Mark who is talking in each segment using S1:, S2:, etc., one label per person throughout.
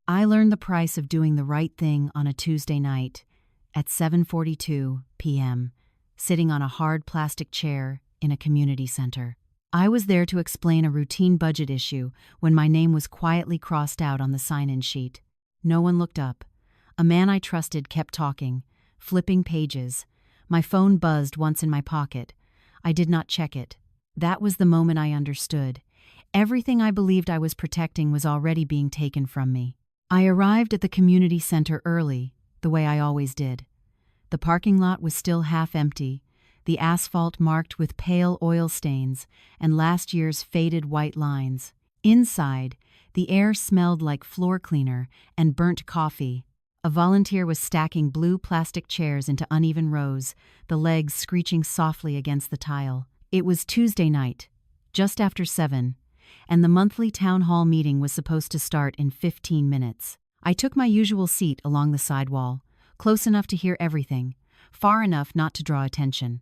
S1: I learned the price of doing the right thing on a Tuesday night at 7:42 p.m., sitting on a hard plastic chair in a community center. I was there to explain a routine budget issue when my name was quietly crossed out on the sign-in sheet. No one looked up. A man I trusted kept talking, flipping pages. My phone buzzed once in my pocket. I did not check it. That was the moment I understood. Everything I believed I was protecting was already being taken from me. I arrived at the community center early, the way I always did. The parking lot was still half empty, the asphalt marked with pale oil stains and last year's faded white lines. Inside, the air smelled like floor cleaner and burnt coffee. A volunteer was stacking blue plastic chairs into uneven rows, the legs screeching softly against the tile. It was Tuesday night, just after 7, and the monthly town hall meeting was supposed to start in 15 minutes. I took my usual seat along the side wall, close enough to hear everything, far enough not to draw attention.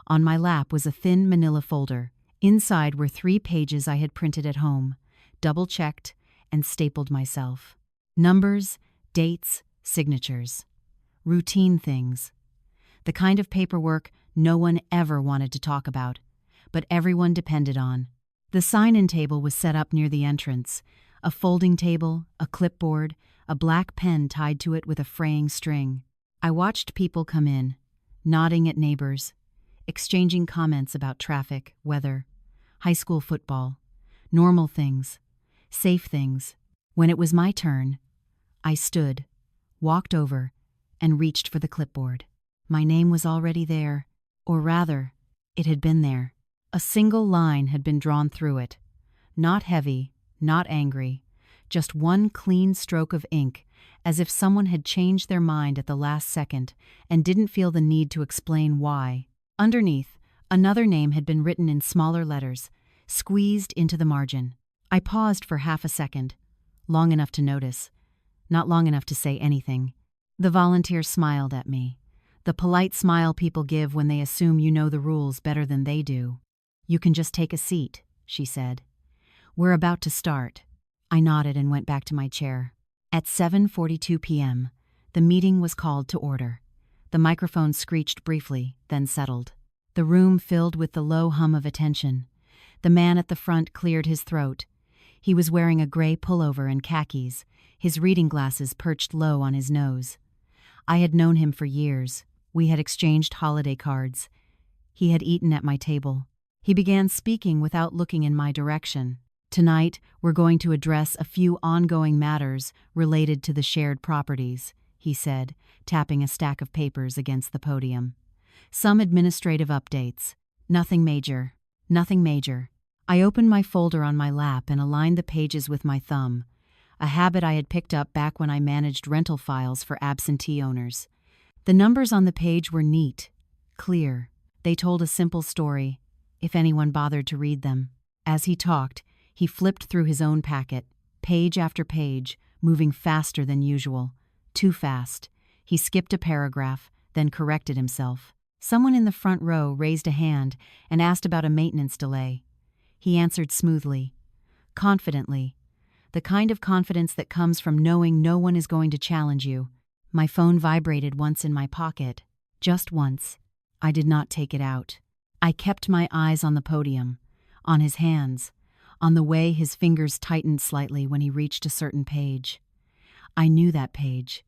S1: On my lap was a thin manila folder. Inside were 3 pages I had printed at home, double-checked, and stapled myself. Numbers, dates, signatures. Routine things. The kind of paperwork no one ever wanted to talk about, but everyone depended on. The sign-in table was set up near the entrance. A folding table, a clipboard, a black pen tied to it with a fraying string. I watched people come in, nodding at neighbors, exchanging comments about traffic, weather, high school football, normal things, safe things. When it was my turn, I stood, walked over, and reached for the clipboard. My name was already there, or rather, it had been there. A single line had been drawn through it. Not heavy, not angry, just one clean stroke of ink, as if someone had changed their mind at the last second and didn't feel the need to explain why. Underneath, another name had been written in smaller letters, squeezed into the margin. I paused for half a second, long enough to notice, not long enough to say anything. The volunteer smiled at me, the polite smile people give when they assume you know the rules better than they do. "You can just take a seat," she said. "We're about to start." I nodded and went back to my chair. At 7:42 p.m., the meeting was called to order. The microphone screeched briefly, then settled. The room filled with the low hum of attention. The man at the front cleared his throat. He was wearing a gray pullover and khakis, his reading glasses perched low on his nose. I had known him for years. We had exchanged holiday cards. He had eaten at my table. He began speaking without looking in my direction. "Tonight, we're going to address a few ongoing matters related to the shared properties," he said, tapping a stack of papers against the podium. "Some administrative updates. Nothing major. Nothing major." I opened my folder on my lap and aligned the pages with my thumb, a habit I had picked up back when I managed rental files for absentee owners. The numbers on the page were neat, clear. They told a simple story, if anyone bothered to read them. As he talked, he flipped through his own packet, page after page, moving faster than usual. Too fast. He skipped a paragraph, then corrected himself. Someone in the front row raised a hand and asked about a maintenance delay. He answered smoothly, confidently, the kind of confidence that comes from knowing no one is going to challenge you. My phone vibrated once in my pocket, just once. I did not take it out. I kept my eyes on the podium, on his hands, on the way his fingers tightened slightly when he reached a certain page. I knew that page.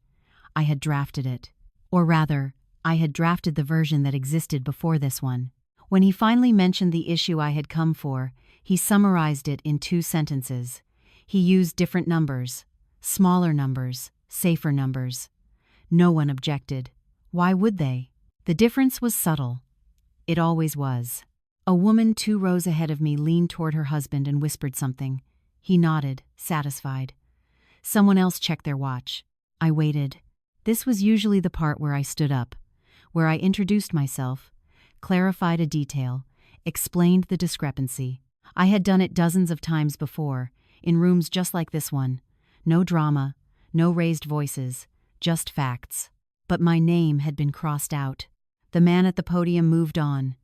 S1: I had drafted it. Or rather, I had drafted the version that existed before this one. When he finally mentioned the issue I had come for, he summarized it in 2 sentences. He used different numbers, smaller numbers, safer numbers. No one objected. Why would they? The difference was subtle. It always was. A woman 2 rows ahead of me leaned toward her husband and whispered something. He nodded, satisfied. Someone else checked their watch. I waited. This was usually the part where I stood up, where I introduced myself, clarified a detail, explained the discrepancy. I had done it dozens of times before, in rooms just like this one. No drama, no raised voices, just facts. But my name had been crossed out. The man at the podium moved on.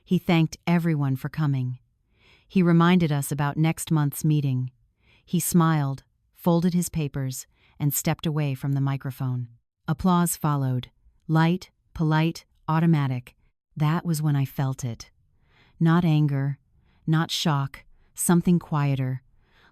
S1: He thanked everyone for coming. He reminded us about next month's meeting. He smiled, folded his papers, and stepped away from the microphone. Applause followed. Light, polite, automatic. That was when I felt it. Not anger, not shock, something quieter,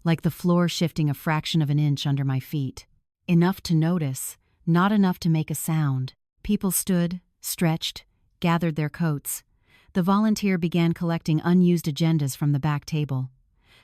S1: like the floor shifting a fraction of an inch under my feet. Enough to notice, not enough to make a sound. People stood, stretched, gathered their coats. The volunteer began collecting unused agendas from the back table.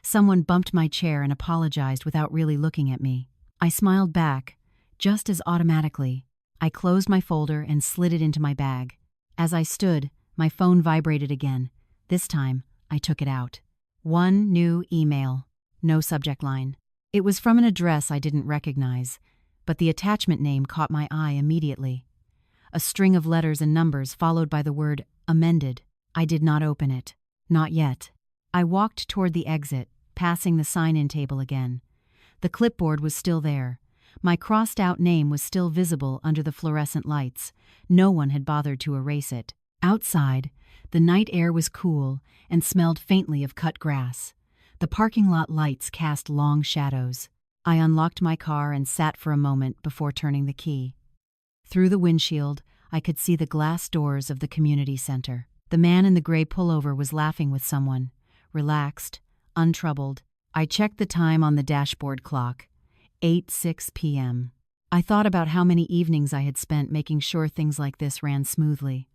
S1: Someone bumped my chair and apologized without really looking at me. I smiled back, just as automatically. I closed my folder and slid it into my bag. As I stood, my phone vibrated again. This time, I took it out. One new email. No subject line. It was from an address I didn't recognize, but the attachment name caught my eye immediately. A string of letters and numbers followed by the word amended. I did not open it. Not yet. I walked toward the exit, passing the sign-in table again. The clipboard was still there. My crossed-out name was still visible under the fluorescent lights. No one had bothered to erase it. Outside, the night air was cool and smelled faintly of cut grass. The parking lot lights cast long shadows. I unlocked my car and sat for a moment before turning the key. Through the windshield, I could see the glass doors of the community center. The man in the gray pullover was laughing with someone, relaxed, untroubled. I checked the time on the dashboard clock. 8:06 p.m. I thought about how many evenings I had spent making sure things like this ran smoothly.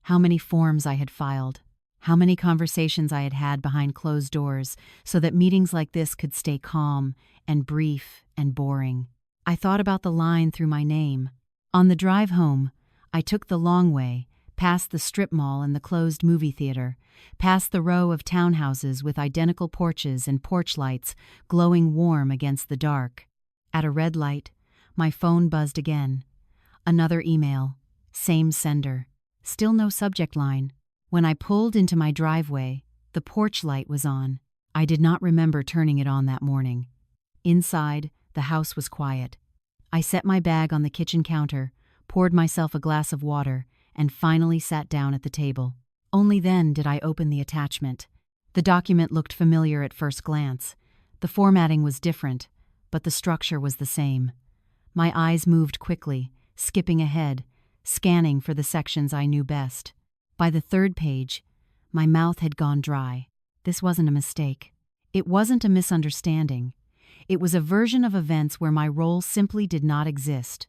S1: How many forms I had filed. How many conversations I had had behind closed doors so that meetings like this could stay calm and brief and boring. I thought about the line through my name. On the drive home, I took the long way, past the strip mall and the closed movie theater, past the row of townhouses with identical porches and porch lights glowing warm against the dark. At a red light, my phone buzzed again. Another email. Same sender. Still no subject line. When I pulled into my driveway, the porch light was on. I did not remember turning it on that morning. Inside, the house was quiet. I set my bag on the kitchen counter, poured myself a glass of water, and finally sat down at the table. Only then did I open the attachment. The document looked familiar at first glance. The formatting was different, but the structure was the same. My eyes moved quickly, skipping ahead, scanning for the sections I knew best. By the third page, my mouth had gone dry. This wasn't a mistake. It wasn't a misunderstanding. It was a version of events where my role simply did not exist,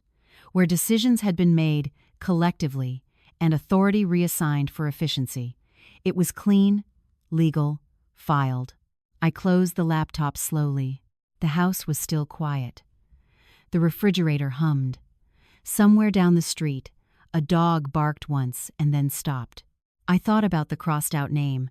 S1: where decisions had been made collectively and authority reassigned for efficiency. It was clean, legal, filed. I closed the laptop slowly. The house was still quiet. The refrigerator hummed. Somewhere down the street, a dog barked once and then stopped. I thought about the crossed-out name,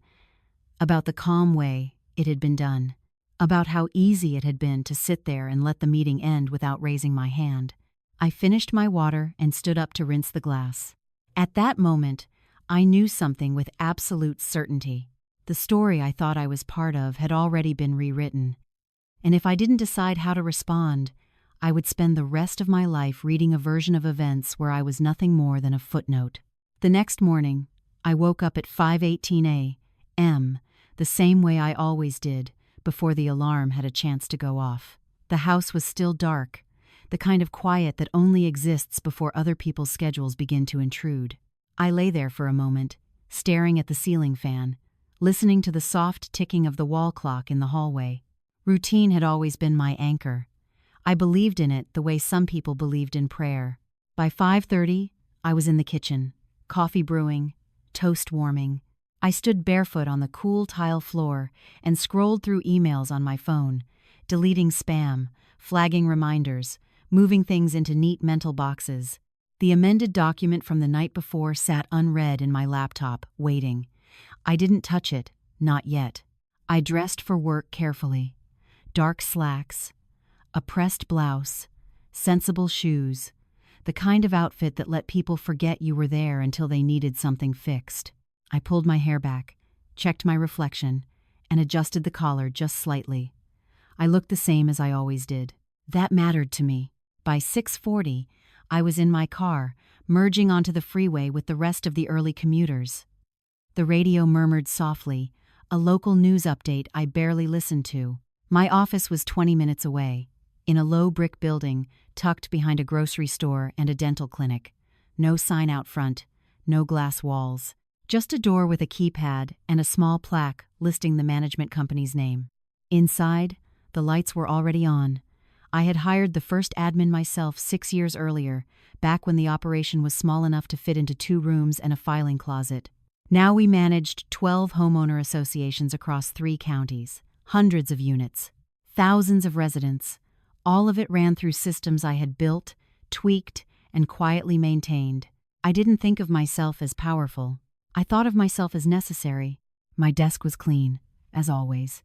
S1: about the calm way it had been done, about how easy it had been to sit there and let the meeting end without raising my hand. I finished my water and stood up to rinse the glass. At that moment, I knew something with absolute certainty. The story I thought I was part of had already been rewritten, and if I didn't decide how to respond, I would spend the rest of my life reading a version of events where I was nothing more than a footnote. The next morning, I woke up at 5:18 a.m., the same way I always did, before the alarm had a chance to go off. The house was still dark, the kind of quiet that only exists before other people's schedules begin to intrude. I lay there for a moment, staring at the ceiling fan, listening to the soft ticking of the wall clock in the hallway. Routine had always been my anchor. I believed in it the way some people believed in prayer. By 5:30, I was in the kitchen, coffee brewing, toast warming. I stood barefoot on the cool tile floor and scrolled through emails on my phone, deleting spam, flagging reminders, moving things into neat mental boxes. The amended document from the night before sat unread in my laptop, waiting. I didn't touch it, not yet. I dressed for work carefully. Dark slacks, a pressed blouse, sensible shoes, the kind of outfit that let people forget you were there until they needed something fixed. I pulled my hair back, checked my reflection, and adjusted the collar just slightly. I looked the same as I always did. That mattered to me. By 6:40, I was in my car, merging onto the freeway with the rest of the early commuters. The radio murmured softly, a local news update I barely listened to. My office was 20 minutes away. in a low brick building tucked behind a grocery store and a dental clinic. No sign out front, no glass walls. Just a door with a keypad and a small plaque listing the management company's name. Inside, the lights were already on. I had hired the first admin myself 6 years earlier, back when the operation was small enough to fit into 2 rooms and a filing closet. Now we managed 12 homeowner associations across 3 counties, hundreds of units, thousands of residents. All of it ran through systems I had built, tweaked, and quietly maintained. I didn't think of myself as powerful. I thought of myself as necessary. My desk was clean, as always.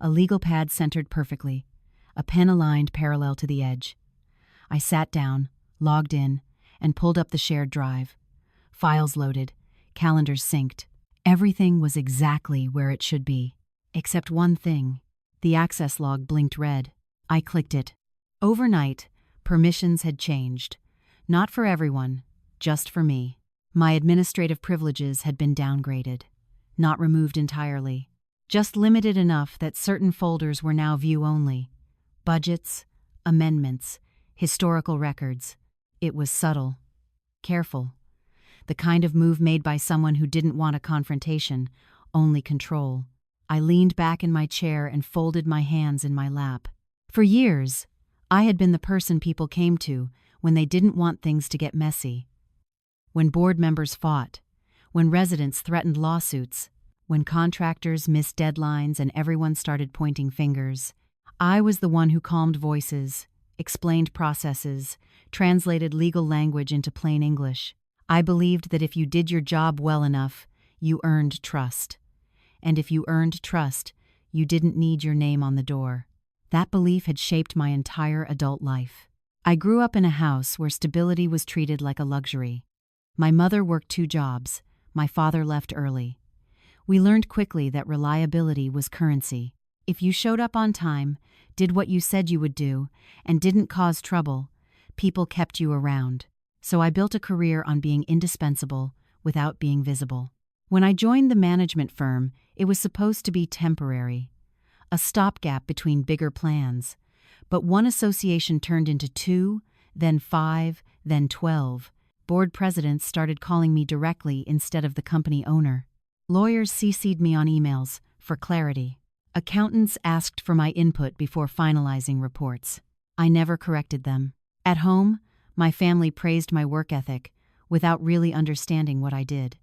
S1: A legal pad centered perfectly, a pen aligned parallel to the edge. I sat down, logged in, and pulled up the shared drive. Files loaded, calendars synced. Everything was exactly where it should be. Except one thing. The access log blinked red. I clicked it. Overnight, permissions had changed. Not for everyone, just for me. My administrative privileges had been downgraded. Not removed entirely. Just limited enough that certain folders were now view-only. Budgets, amendments, historical records. It was subtle. Careful. The kind of move made by someone who didn't want a confrontation, only control. I leaned back in my chair and folded my hands in my lap. For years, I had been the person people came to when they didn't want things to get messy. When board members fought, when residents threatened lawsuits, when contractors missed deadlines and everyone started pointing fingers, I was the one who calmed voices, explained processes, translated legal language into plain English. I believed that if you did your job well enough, you earned trust. And if you earned trust, you didn't need your name on the door. That belief had shaped my entire adult life. I grew up in a house where stability was treated like a luxury. My mother worked 2 jobs. My father left early. We learned quickly that reliability was currency. If you showed up on time, did what you said you would do, and didn't cause trouble, people kept you around. So I built a career on being indispensable without being visible. When I joined the management firm, it was supposed to be temporary, a stopgap between bigger plans. But one association turned into 2, then 5, then 12. Board presidents started calling me directly instead of the company owner. Lawyers CC'd me on emails for clarity. Accountants asked for my input before finalizing reports. I never corrected them. At home, my family praised my work ethic without really understanding what I did.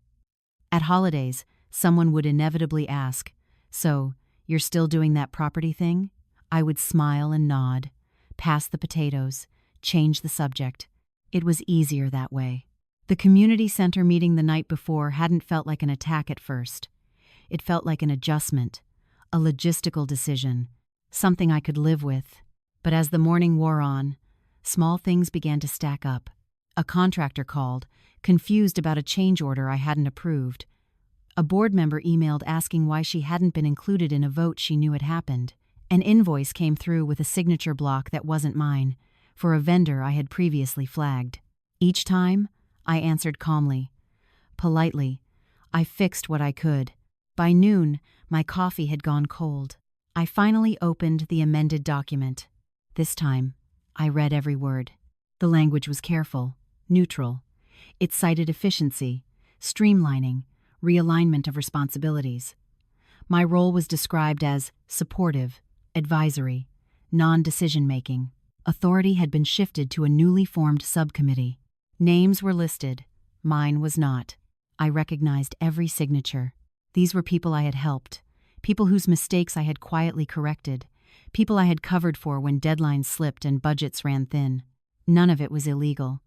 S1: At holidays, someone would inevitably ask, "So, you're still doing that property thing?" I would smile and nod, pass the potatoes, change the subject. It was easier that way. The community center meeting the night before hadn't felt like an attack at first. It felt like an adjustment, a logistical decision, something I could live with. But as the morning wore on, small things began to stack up. A contractor called, confused about a change order I hadn't approved. A board member emailed asking why she hadn't been included in a vote she knew had happened. An invoice came through with a signature block that wasn't mine, for a vendor I had previously flagged. Each time, I answered calmly. Politely, I fixed what I could. By noon, my coffee had gone cold. I finally opened the amended document. This time, I read every word. The language was careful, neutral. It cited efficiency, streamlining, realignment of responsibilities. My role was described as supportive, advisory, non-decision-making. Authority had been shifted to a newly formed subcommittee. Names were listed. Mine was not. I recognized every signature. These were people I had helped, people whose mistakes I had quietly corrected, people I had covered for when deadlines slipped and budgets ran thin. None of it was illegal.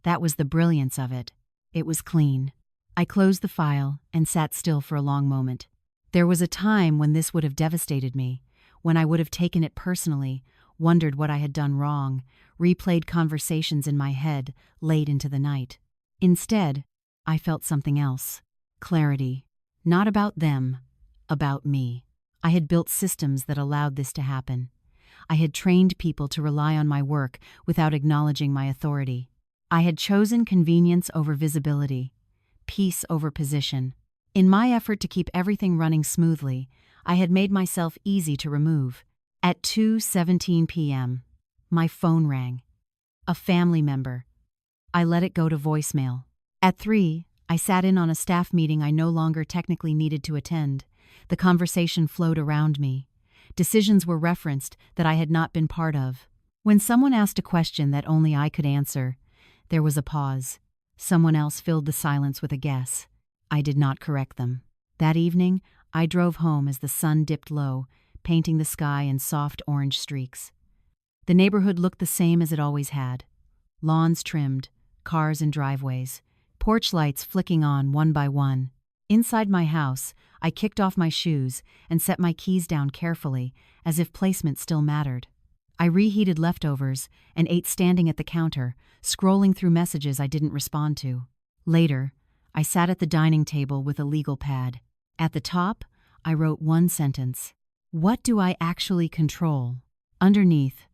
S1: That was the brilliance of it. It was clean. I closed the file and sat still for a long moment. There was a time when this would have devastated me, when I would have taken it personally, wondered what I had done wrong, replayed conversations in my head late into the night. Instead, I felt something else. Clarity. Not about them, about me. I had built systems that allowed this to happen. I had trained people to rely on my work without acknowledging my authority. I had chosen convenience over visibility, peace over position. In my effort to keep everything running smoothly, I had made myself easy to remove. At 2:17 p.m., My phone rang. A family member. I let it go to voicemail. At 3, I sat in on a staff meeting I no longer technically needed to attend. The conversation flowed around me. Decisions were referenced that I had not been part of. When someone asked a question that only I could answer, there was a pause. Someone else filled the silence with a guess. I did not correct them. That evening, I drove home as the sun dipped low, painting the sky in soft orange streaks. The neighborhood looked the same as it always had. Lawns trimmed, cars in driveways, porch lights flicking on one by one. Inside my house, I kicked off my shoes and set my keys down carefully, as if placement still mattered. I reheated leftovers and ate standing at the counter, scrolling through messages I didn't respond to. Later, I sat at the dining table with a legal pad. At the top, I wrote one sentence. What do I actually control? Underneath,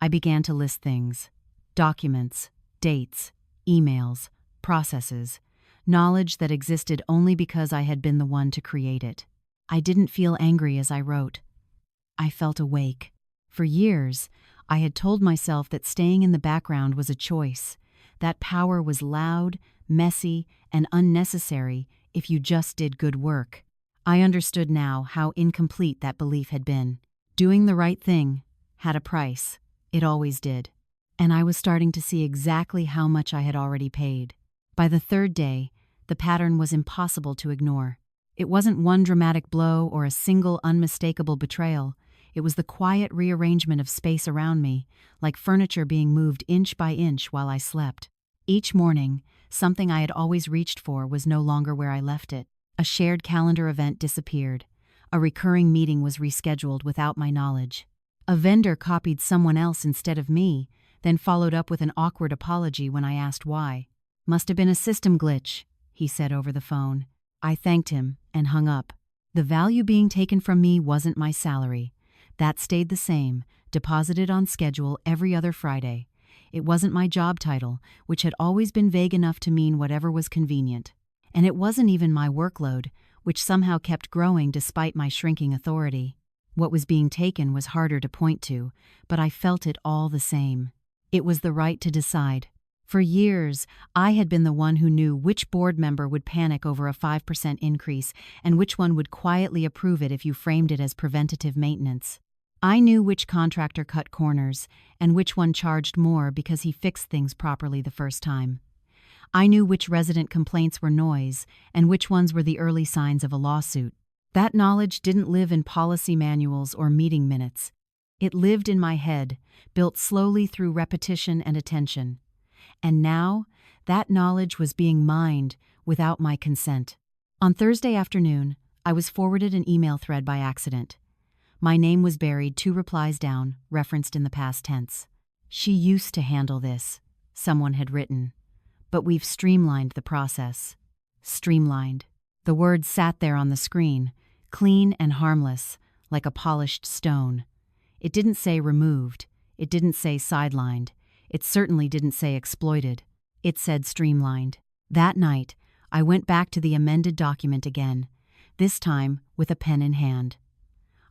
S1: I began to list things. Documents, dates, emails, processes, knowledge that existed only because I had been the one to create it. I didn't feel angry as I wrote. I felt awake. For years, I had told myself that staying in the background was a choice, that power was loud, messy, and unnecessary if you just did good work. I understood now how incomplete that belief had been. Doing the right thing had a price. It always did. And I was starting to see exactly how much I had already paid. By the third day, the pattern was impossible to ignore. It wasn't one dramatic blow or a single unmistakable betrayal. It was the quiet rearrangement of space around me, like furniture being moved inch by inch while I slept. Each morning, something I had always reached for was no longer where I left it. A shared calendar event disappeared. A recurring meeting was rescheduled without my knowledge. A vendor copied someone else instead of me, then followed up with an awkward apology when I asked why. Must have been a system glitch, he said over the phone. I thanked him and hung up. The value being taken from me wasn't my salary. That stayed the same, deposited on schedule every other Friday. It wasn't my job title, which had always been vague enough to mean whatever was convenient. And it wasn't even my workload, which somehow kept growing despite my shrinking authority. What was being taken was harder to point to, but I felt it all the same. It was the right to decide. For years, I had been the one who knew which board member would panic over a 5% increase and which one would quietly approve it if you framed it as preventative maintenance. I knew which contractor cut corners and which one charged more because he fixed things properly the first time. I knew which resident complaints were noise and which ones were the early signs of a lawsuit. That knowledge didn't live in policy manuals or meeting minutes. It lived in my head, built slowly through repetition and attention. And now, that knowledge was being mined without my consent. On Thursday afternoon, I was forwarded an email thread by accident. My name was buried 2 replies down, referenced in the past tense. She used to handle this, someone had written. But we've streamlined the process. Streamlined. The word sat there on the screen, clean and harmless, like a polished stone. It didn't say removed. It didn't say sidelined. It certainly didn't say exploited. It said streamlined. That night, I went back to the amended document again, this time with a pen in hand.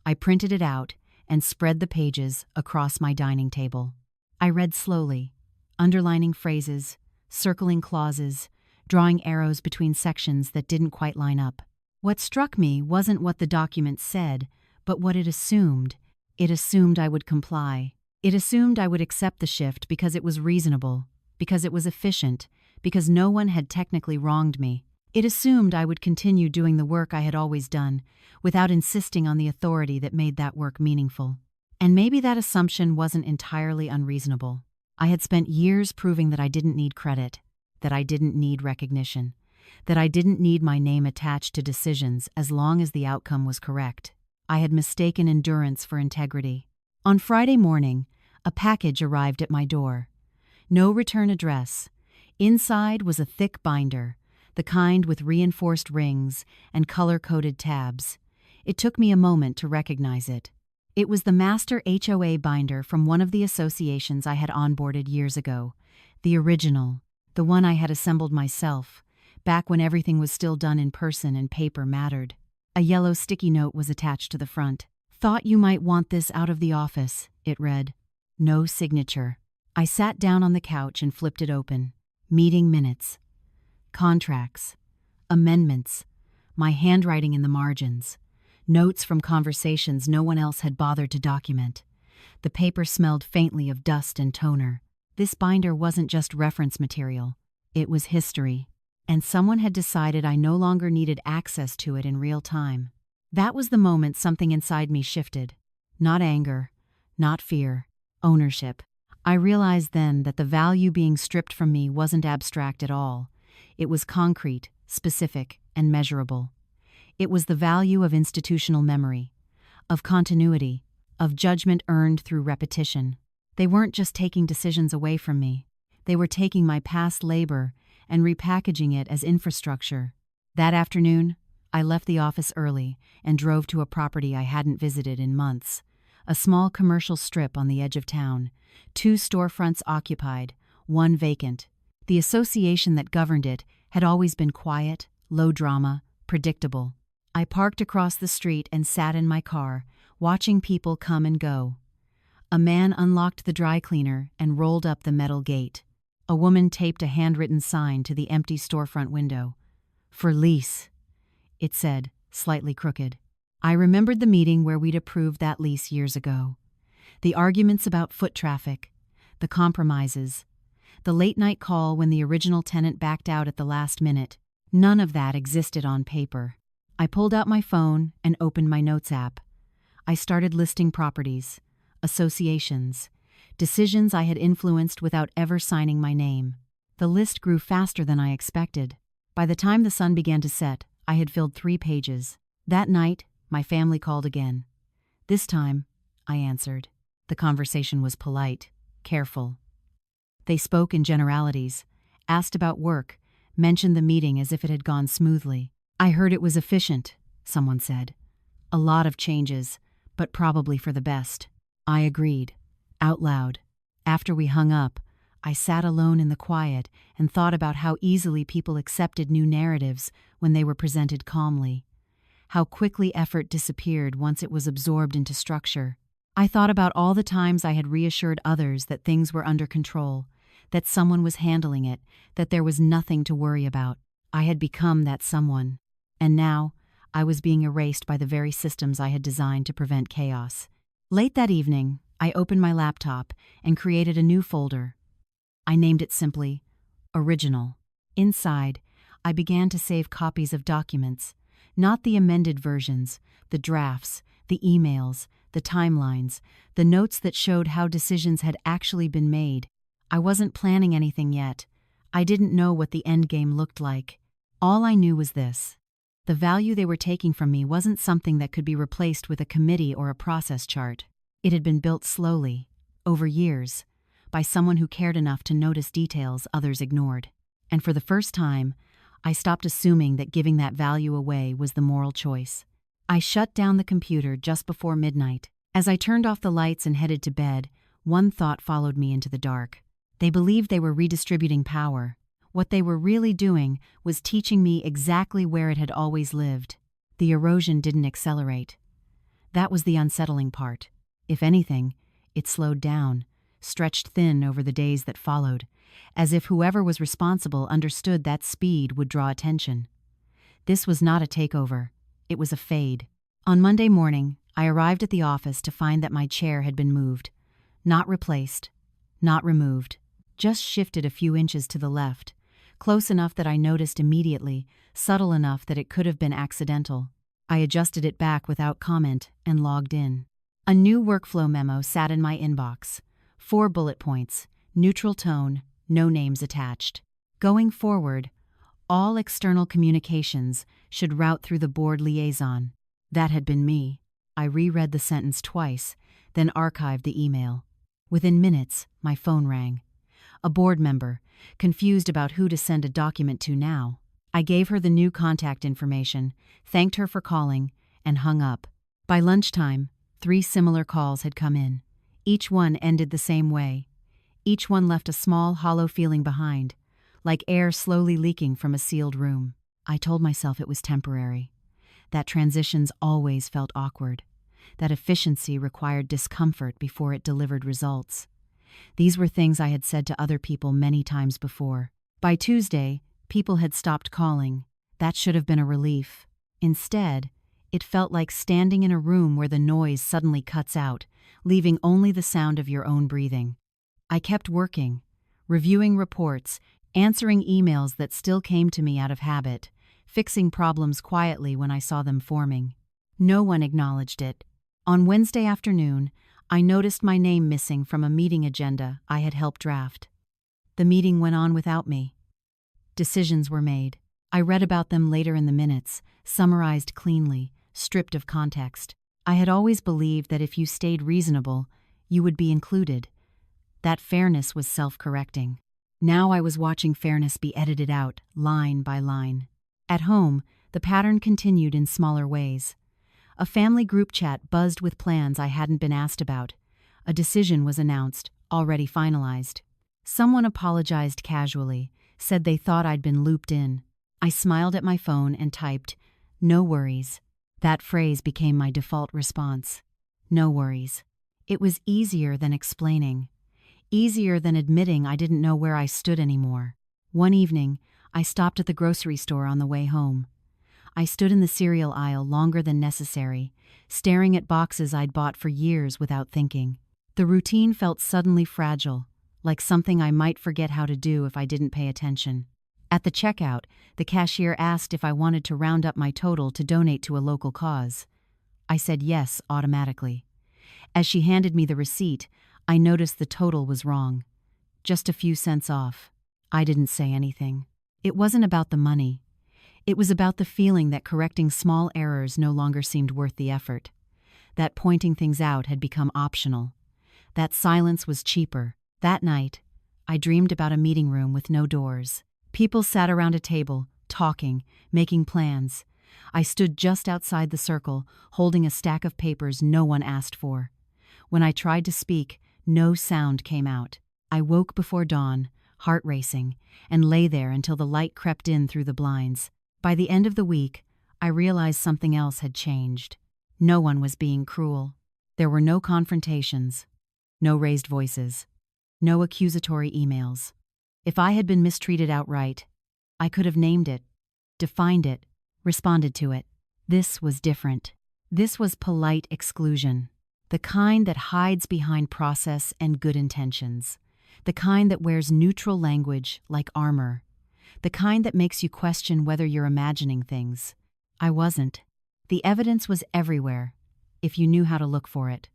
S1: I printed it out and spread the pages across my dining table. I read slowly, underlining phrases, circling clauses, drawing arrows between sections that didn't quite line up. What struck me wasn't what the document said, but what it assumed. It assumed I would comply. It assumed I would accept the shift because it was reasonable, because it was efficient, because no one had technically wronged me. It assumed I would continue doing the work I had always done, without insisting on the authority that made that work meaningful. And maybe that assumption wasn't entirely unreasonable. I had spent years proving that I didn't need credit, that I didn't need recognition, that I didn't need my name attached to decisions as long as the outcome was correct. I had mistaken endurance for integrity. On Friday morning, a package arrived at my door. No return address. Inside was a thick binder, the kind with reinforced rings and color-coded tabs. It took me a moment to recognize it. It was the master HOA binder from one of the associations I had onboarded years ago, the original, the one I had assembled myself, back when everything was still done in person and paper mattered. A yellow sticky note was attached to the front. "Thought you might want this out of the office," it read. No signature. I sat down on the couch and flipped it open. Meeting minutes. Contracts. Amendments. My handwriting in the margins. Notes from conversations no one else had bothered to document. The paper smelled faintly of dust and toner. This binder wasn't just reference material. It was history. And someone had decided I no longer needed access to it in real time. That was the moment something inside me shifted. Not anger, not fear, ownership. I realized then that the value being stripped from me wasn't abstract at all. It was concrete, specific, and measurable. It was the value of institutional memory, of continuity, of judgment earned through repetition. They weren't just taking decisions away from me. They were taking my past labor and repackaging it as infrastructure. That afternoon, I left the office early and drove to a property I hadn't visited in months. A small commercial strip on the edge of town. 2 storefronts occupied, 1 vacant. The association that governed it had always been quiet, low drama, predictable. I parked across the street and sat in my car, watching people come and go. A man unlocked the dry cleaner and rolled up the metal gate. A woman taped a handwritten sign to the empty storefront window. "For lease," it said, slightly crooked. I remembered the meeting where we'd approved that lease years ago. The arguments about foot traffic, the compromises, the late-night call when the original tenant backed out at the last minute. None of that existed on paper. I pulled out my phone and opened my notes app. I started listing properties, associations, decisions I had influenced without ever signing my name. The list grew faster than I expected. By the time the sun began to set, I had filled 3 pages. That night, my family called again. This time, I answered. The conversation was polite, careful. They spoke in generalities, asked about work, mentioned the meeting as if it had gone smoothly. "I heard it was efficient," someone said. "A lot of changes, but probably for the best." I agreed, out loud. After we hung up, I sat alone in the quiet and thought about how easily people accepted new narratives when they were presented calmly. How quickly effort disappeared once it was absorbed into structure. I thought about all the times I had reassured others that things were under control, that someone was handling it, that there was nothing to worry about. I had become that someone. And now, I was being erased by the very systems I had designed to prevent chaos. Late that evening, I opened my laptop and created a new folder. I named it simply Original. Inside, I began to save copies of documents, not the amended versions, the drafts, the emails, the timelines, the notes that showed how decisions had actually been made. I wasn't planning anything yet. I didn't know what the endgame looked like. All I knew was this. The value they were taking from me wasn't something that could be replaced with a committee or a process chart. It had been built slowly, over years, by someone who cared enough to notice details others ignored. And for the first time, I stopped assuming that giving that value away was the moral choice. I shut down the computer just before midnight. As I turned off the lights and headed to bed, one thought followed me into the dark. They believed they were redistributing power. What they were really doing was teaching me exactly where it had always lived. The erosion didn't accelerate. That was the unsettling part. If anything, it slowed down, stretched thin over the days that followed, as if whoever was responsible understood that speed would draw attention. This was not a takeover. It was a fade. On Monday morning, I arrived at the office to find that my chair had been moved. Not replaced, not removed, just shifted a few inches to the left, close enough that I noticed immediately, subtle enough that it could have been accidental. I adjusted it back without comment and logged in. A new workflow memo sat in my inbox. 4 bullet points, neutral tone, no names attached. Going forward, all external communications should route through the board liaison. That had been me. I reread the sentence twice, then archived the email. Within minutes, my phone rang. A board member, confused about who to send a document to now. I gave her the new contact information, thanked her for calling, and hung up. By lunchtime, 3 similar calls had come in. Each one ended the same way. Each one left a small, hollow feeling behind, like air slowly leaking from a sealed room. I told myself it was temporary, that transitions always felt awkward, that efficiency required discomfort before it delivered results. These were things I had said to other people many times before. By Tuesday, people had stopped calling. That should have been a relief. Instead, it felt like standing in a room where the noise suddenly cuts out, leaving only the sound of your own breathing. I kept working, reviewing reports, answering emails that still came to me out of habit, fixing problems quietly when I saw them forming. No one acknowledged it. On Wednesday afternoon, I noticed my name missing from a meeting agenda I had helped draft. The meeting went on without me. Decisions were made. I read about them later in the minutes, summarized cleanly, stripped of context. I had always believed that if you stayed reasonable, you would be included. That fairness was self-correcting. Now I was watching fairness be edited out, line by line. At home, the pattern continued in smaller ways. A family group chat buzzed with plans I hadn't been asked about. A decision was announced, already finalized. Someone apologized casually, said they thought I'd been looped in. I smiled at my phone and typed, "No worries." That phrase became my default response. No worries. It was easier than explaining. Easier than admitting I didn't know where I stood anymore. One evening, I stopped at the grocery store on the way home. I stood in the cereal aisle longer than necessary, staring at boxes I'd bought for years without thinking. The routine felt suddenly fragile, like something I might forget how to do if I didn't pay attention. At the checkout, the cashier asked if I wanted to round up my total to donate to a local cause. I said yes automatically. As she handed me the receipt, I noticed the total was wrong. Just a few cents off. I didn't say anything. It wasn't about the money. It was about the feeling that correcting small errors no longer seemed worth the effort. That pointing things out had become optional. That silence was cheaper. That night, I dreamed about a meeting room with no doors. People sat around a table, talking, making plans. I stood just outside the circle, holding a stack of papers no one asked for. When I tried to speak, no sound came out. I woke before dawn, heart racing, and lay there until the light crept in through the blinds. By the end of the week, I realized something else had changed. No one was being cruel. There were no confrontations, no raised voices, no accusatory emails. If I had been mistreated outright, I could have named it, defined it, responded to it. This was different. This was polite exclusion, the kind that hides behind process and good intentions, the kind that wears neutral language like armor, the kind that makes you question whether you're imagining things. I wasn't. The evidence was everywhere, if you knew how to look for it.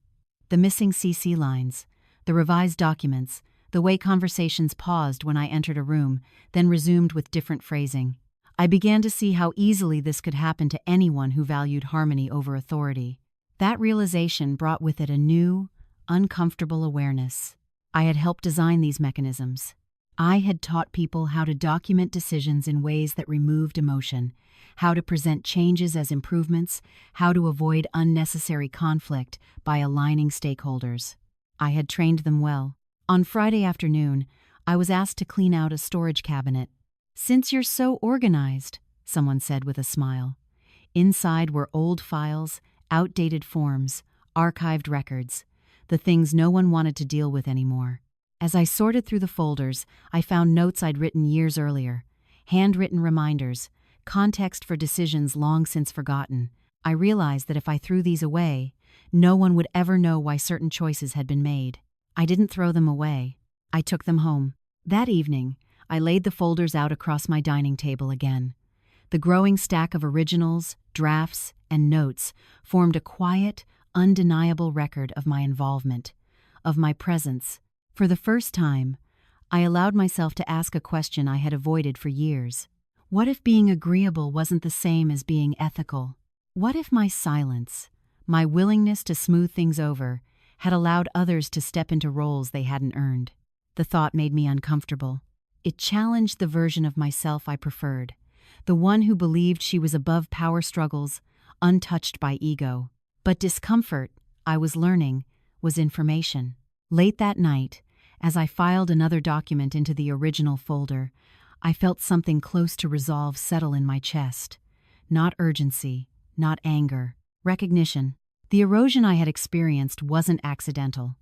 S1: The missing CC lines, the revised documents, the way conversations paused when I entered a room, then resumed with different phrasing. I began to see how easily this could happen to anyone who valued harmony over authority. That realization brought with it a new, uncomfortable awareness. I had helped design these mechanisms. I had taught people how to document decisions in ways that removed emotion, how to present changes as improvements, how to avoid unnecessary conflict by aligning stakeholders. I had trained them well. On Friday afternoon, I was asked to clean out a storage cabinet. "Since you're so organized," someone said with a smile. Inside were old files, outdated forms, archived records, the things no one wanted to deal with anymore. As I sorted through the folders, I found notes I'd written years earlier, handwritten reminders, context for decisions long since forgotten. I realized that if I threw these away, no one would ever know why certain choices had been made. I didn't throw them away. I took them home. That evening, I laid the folders out across my dining table again. The growing stack of originals, drafts, and notes formed a quiet, undeniable record of my involvement, of my presence. For the first time, I allowed myself to ask a question I had avoided for years. What if being agreeable wasn't the same as being ethical? What if my silence, my willingness to smooth things over, had allowed others to step into roles they hadn't earned? The thought made me uncomfortable. It challenged the version of myself I preferred, the one who believed she was above power struggles, untouched by ego. But discomfort, I was learning, was information. Late that night, as I filed another document into the original folder, I felt something close to resolve settle in my chest. Not urgency, not anger, recognition. The erosion I had experienced wasn't accidental.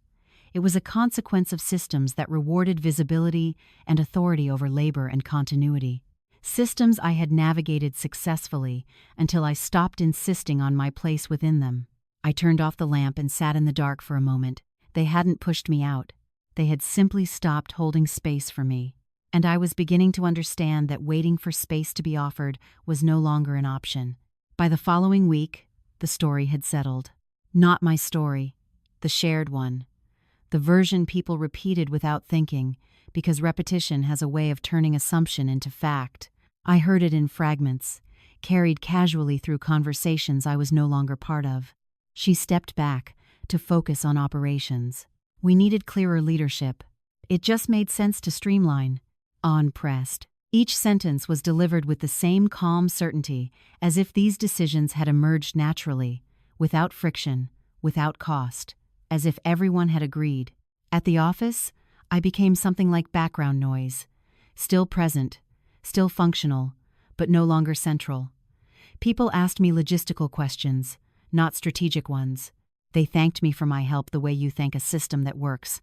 S1: It was a consequence of systems that rewarded visibility and authority over labor and continuity. Systems I had navigated successfully until I stopped insisting on my place within them. I turned off the lamp and sat in the dark for a moment. They hadn't pushed me out. They had simply stopped holding space for me. And I was beginning to understand that waiting for space to be offered was no longer an option. By the following week, the story had settled. Not my story, the shared one. The version people repeated without thinking, because repetition has a way of turning assumption into fact. I heard it in fragments, carried casually through conversations I was no longer part of. She stepped back to focus on operations. We needed clearer leadership. It just made sense to streamline. On pressed. Each sentence was delivered with the same calm certainty, as if these decisions had emerged naturally, without friction, without cost, as if everyone had agreed. At the office, I became something like background noise, still present, still functional, but no longer central. People asked me logistical questions, not strategic ones. They thanked me for my help the way you thank a system that works,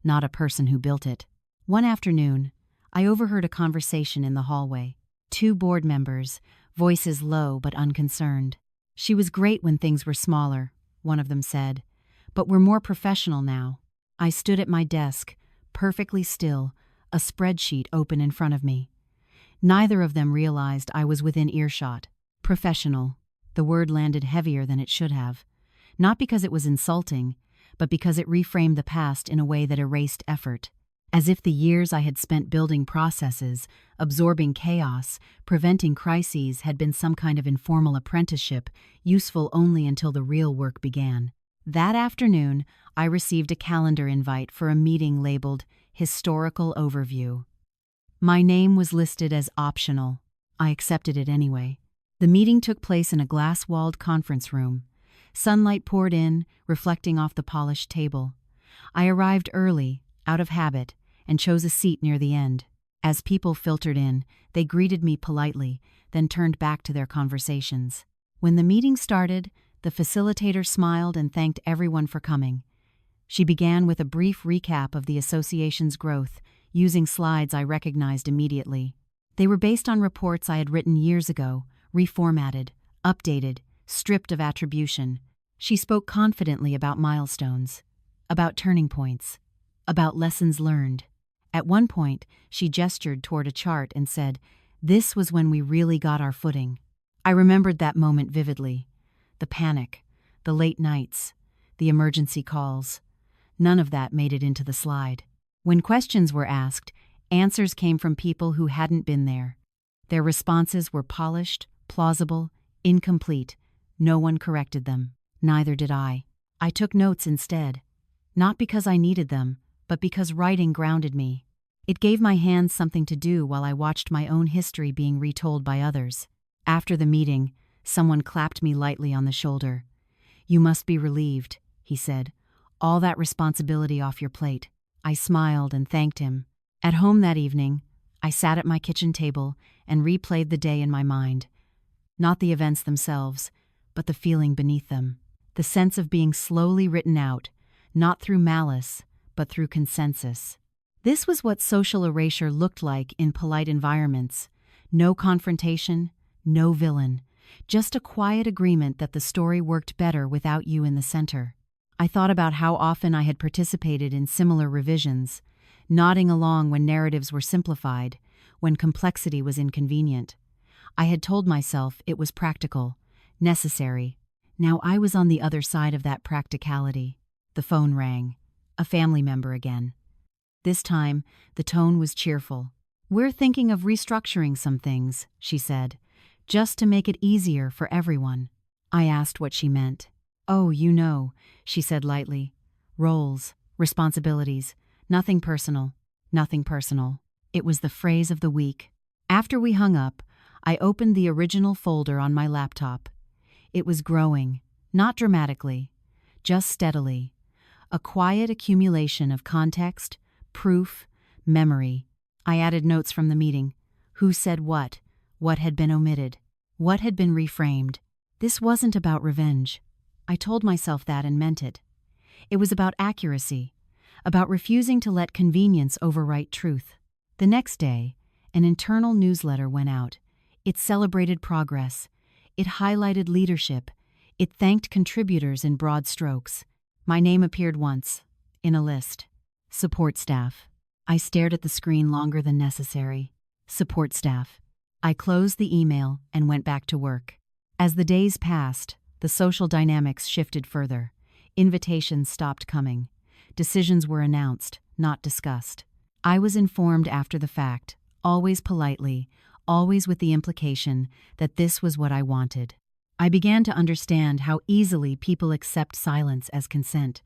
S1: not a person who built it. One afternoon, I overheard a conversation in the hallway. Two board members, voices low but unconcerned. "She was great when things were smaller," one of them said, "but we're more professional now." I stood at my desk, perfectly still, a spreadsheet open in front of me. Neither of them realized I was within earshot. Professional. The word landed heavier than it should have. Not because it was insulting, but because it reframed the past in a way that erased effort. As if the years I had spent building processes, absorbing chaos, preventing crises had been some kind of informal apprenticeship, useful only until the real work began. That afternoon, I received a calendar invite for a meeting labeled Historical Overview. My name was listed as optional. I accepted it anyway. The meeting took place in a glass-walled conference room. Sunlight poured in, reflecting off the polished table. I arrived early, out of habit, and chose a seat near the end. As people filtered in, they greeted me politely, then turned back to their conversations. When the meeting started, the facilitator smiled and thanked everyone for coming. She began with a brief recap of the association's growth, using slides I recognized immediately. They were based on reports I had written years ago, reformatted, updated, stripped of attribution. She spoke confidently about milestones, about turning points, about lessons learned. At one point, she gestured toward a chart and said, "This was when we really got our footing." I remembered that moment vividly. The panic, the late nights, the emergency calls. None of that made it into the slide. When questions were asked, answers came from people who hadn't been there. Their responses were polished, plausible, incomplete. No one corrected them. Neither did I. I took notes instead. Not because I needed them, but because writing grounded me. It gave my hands something to do while I watched my own history being retold by others. After the meeting, someone clapped me lightly on the shoulder. "You must be relieved," he said. "All that responsibility off your plate." I smiled and thanked him. At home that evening, I sat at my kitchen table and replayed the day in my mind. Not the events themselves, but the feeling beneath them. The sense of being slowly written out, not through malice, but through consensus. This was what social erasure looked like in polite environments. No confrontation, no villain, just a quiet agreement that the story worked better without you in the center. I thought about how often I had participated in similar revisions, nodding along when narratives were simplified, when complexity was inconvenient. I had told myself it was practical, necessary. Now I was on the other side of that practicality. The phone rang. A family member again. This time, the tone was cheerful. "We're thinking of restructuring some things," she said, "just to make it easier for everyone." I asked what she meant. "Oh, you know," she said lightly. "Roles, responsibilities, nothing personal, nothing personal." It was the phrase of the week. After we hung up, I opened the original folder on my laptop. It was growing, not dramatically, just steadily. A quiet accumulation of context, proof, memory. I added notes from the meeting. Who said what had been omitted, what had been reframed. This wasn't about revenge. I told myself that and meant it. It was about accuracy, about refusing to let convenience overwrite truth. The next day, an internal newsletter went out. It celebrated progress. It highlighted leadership. It thanked contributors in broad strokes. My name appeared once, in a list. Support staff. I stared at the screen longer than necessary. Support staff. I closed the email and went back to work. As the days passed, the social dynamics shifted further. Invitations stopped coming. Decisions were announced, not discussed. I was informed after the fact, always politely, always with the implication that this was what I wanted. I began to understand how easily people accept silence as consent,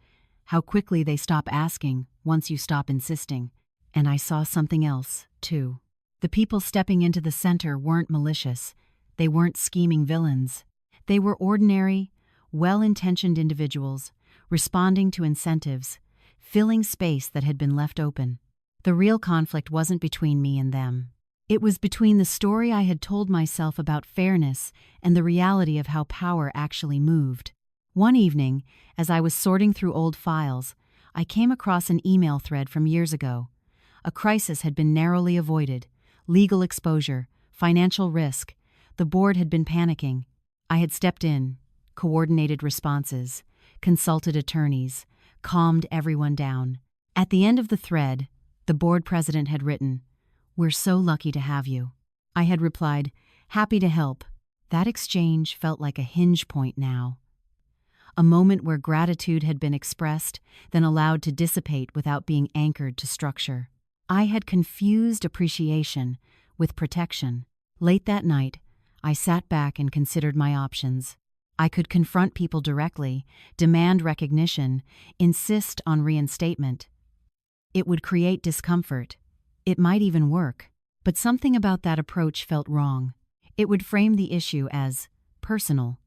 S1: how quickly they stop asking once you stop insisting. And I saw something else, too. The people stepping into the center weren't malicious. They weren't scheming villains. They were ordinary, well-intentioned individuals, responding to incentives, filling space that had been left open. The real conflict wasn't between me and them. It was between the story I had told myself about fairness and the reality of how power actually moved. One evening, as I was sorting through old files, I came across an email thread from years ago. A crisis had been narrowly avoided. Legal exposure, financial risk. The board had been panicking. I had stepped in, coordinated responses, consulted attorneys, calmed everyone down. At the end of the thread, the board president had written, "We're so lucky to have you." I had replied, "Happy to help." That exchange felt like a hinge point now. A moment where gratitude had been expressed, then allowed to dissipate without being anchored to structure. I had confused appreciation with protection. Late that night, I sat back and considered my options. I could confront people directly, demand recognition, insist on reinstatement. It would create discomfort. It might even work. But something about that approach felt wrong. It would frame the issue as personal,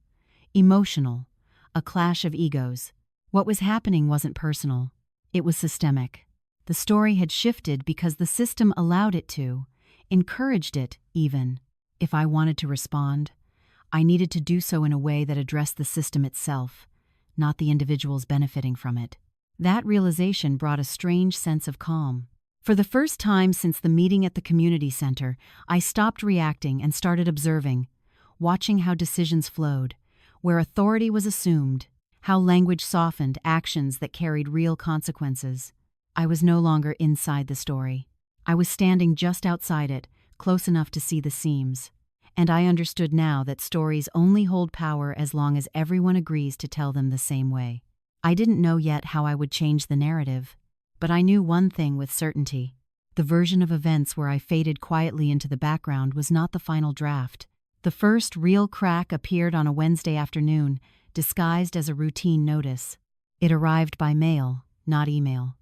S1: emotional, a clash of egos. What was happening wasn't personal. It was systemic. The story had shifted because the system allowed it to, encouraged it even. If I wanted to respond, I needed to do so in a way that addressed the system itself, not the individuals benefiting from it. That realization brought a strange sense of calm. For the first time since the meeting at the community center, I stopped reacting and started observing, watching how decisions flowed, where authority was assumed, how language softened actions that carried real consequences. I was no longer inside the story. I was standing just outside it, close enough to see the seams. And I understood now that stories only hold power as long as everyone agrees to tell them the same way. I didn't know yet how I would change the narrative, but I knew one thing with certainty. The version of events where I faded quietly into the background was not the final draft. The first real crack appeared on a Wednesday afternoon, disguised as a routine notice. It arrived by mail, not email.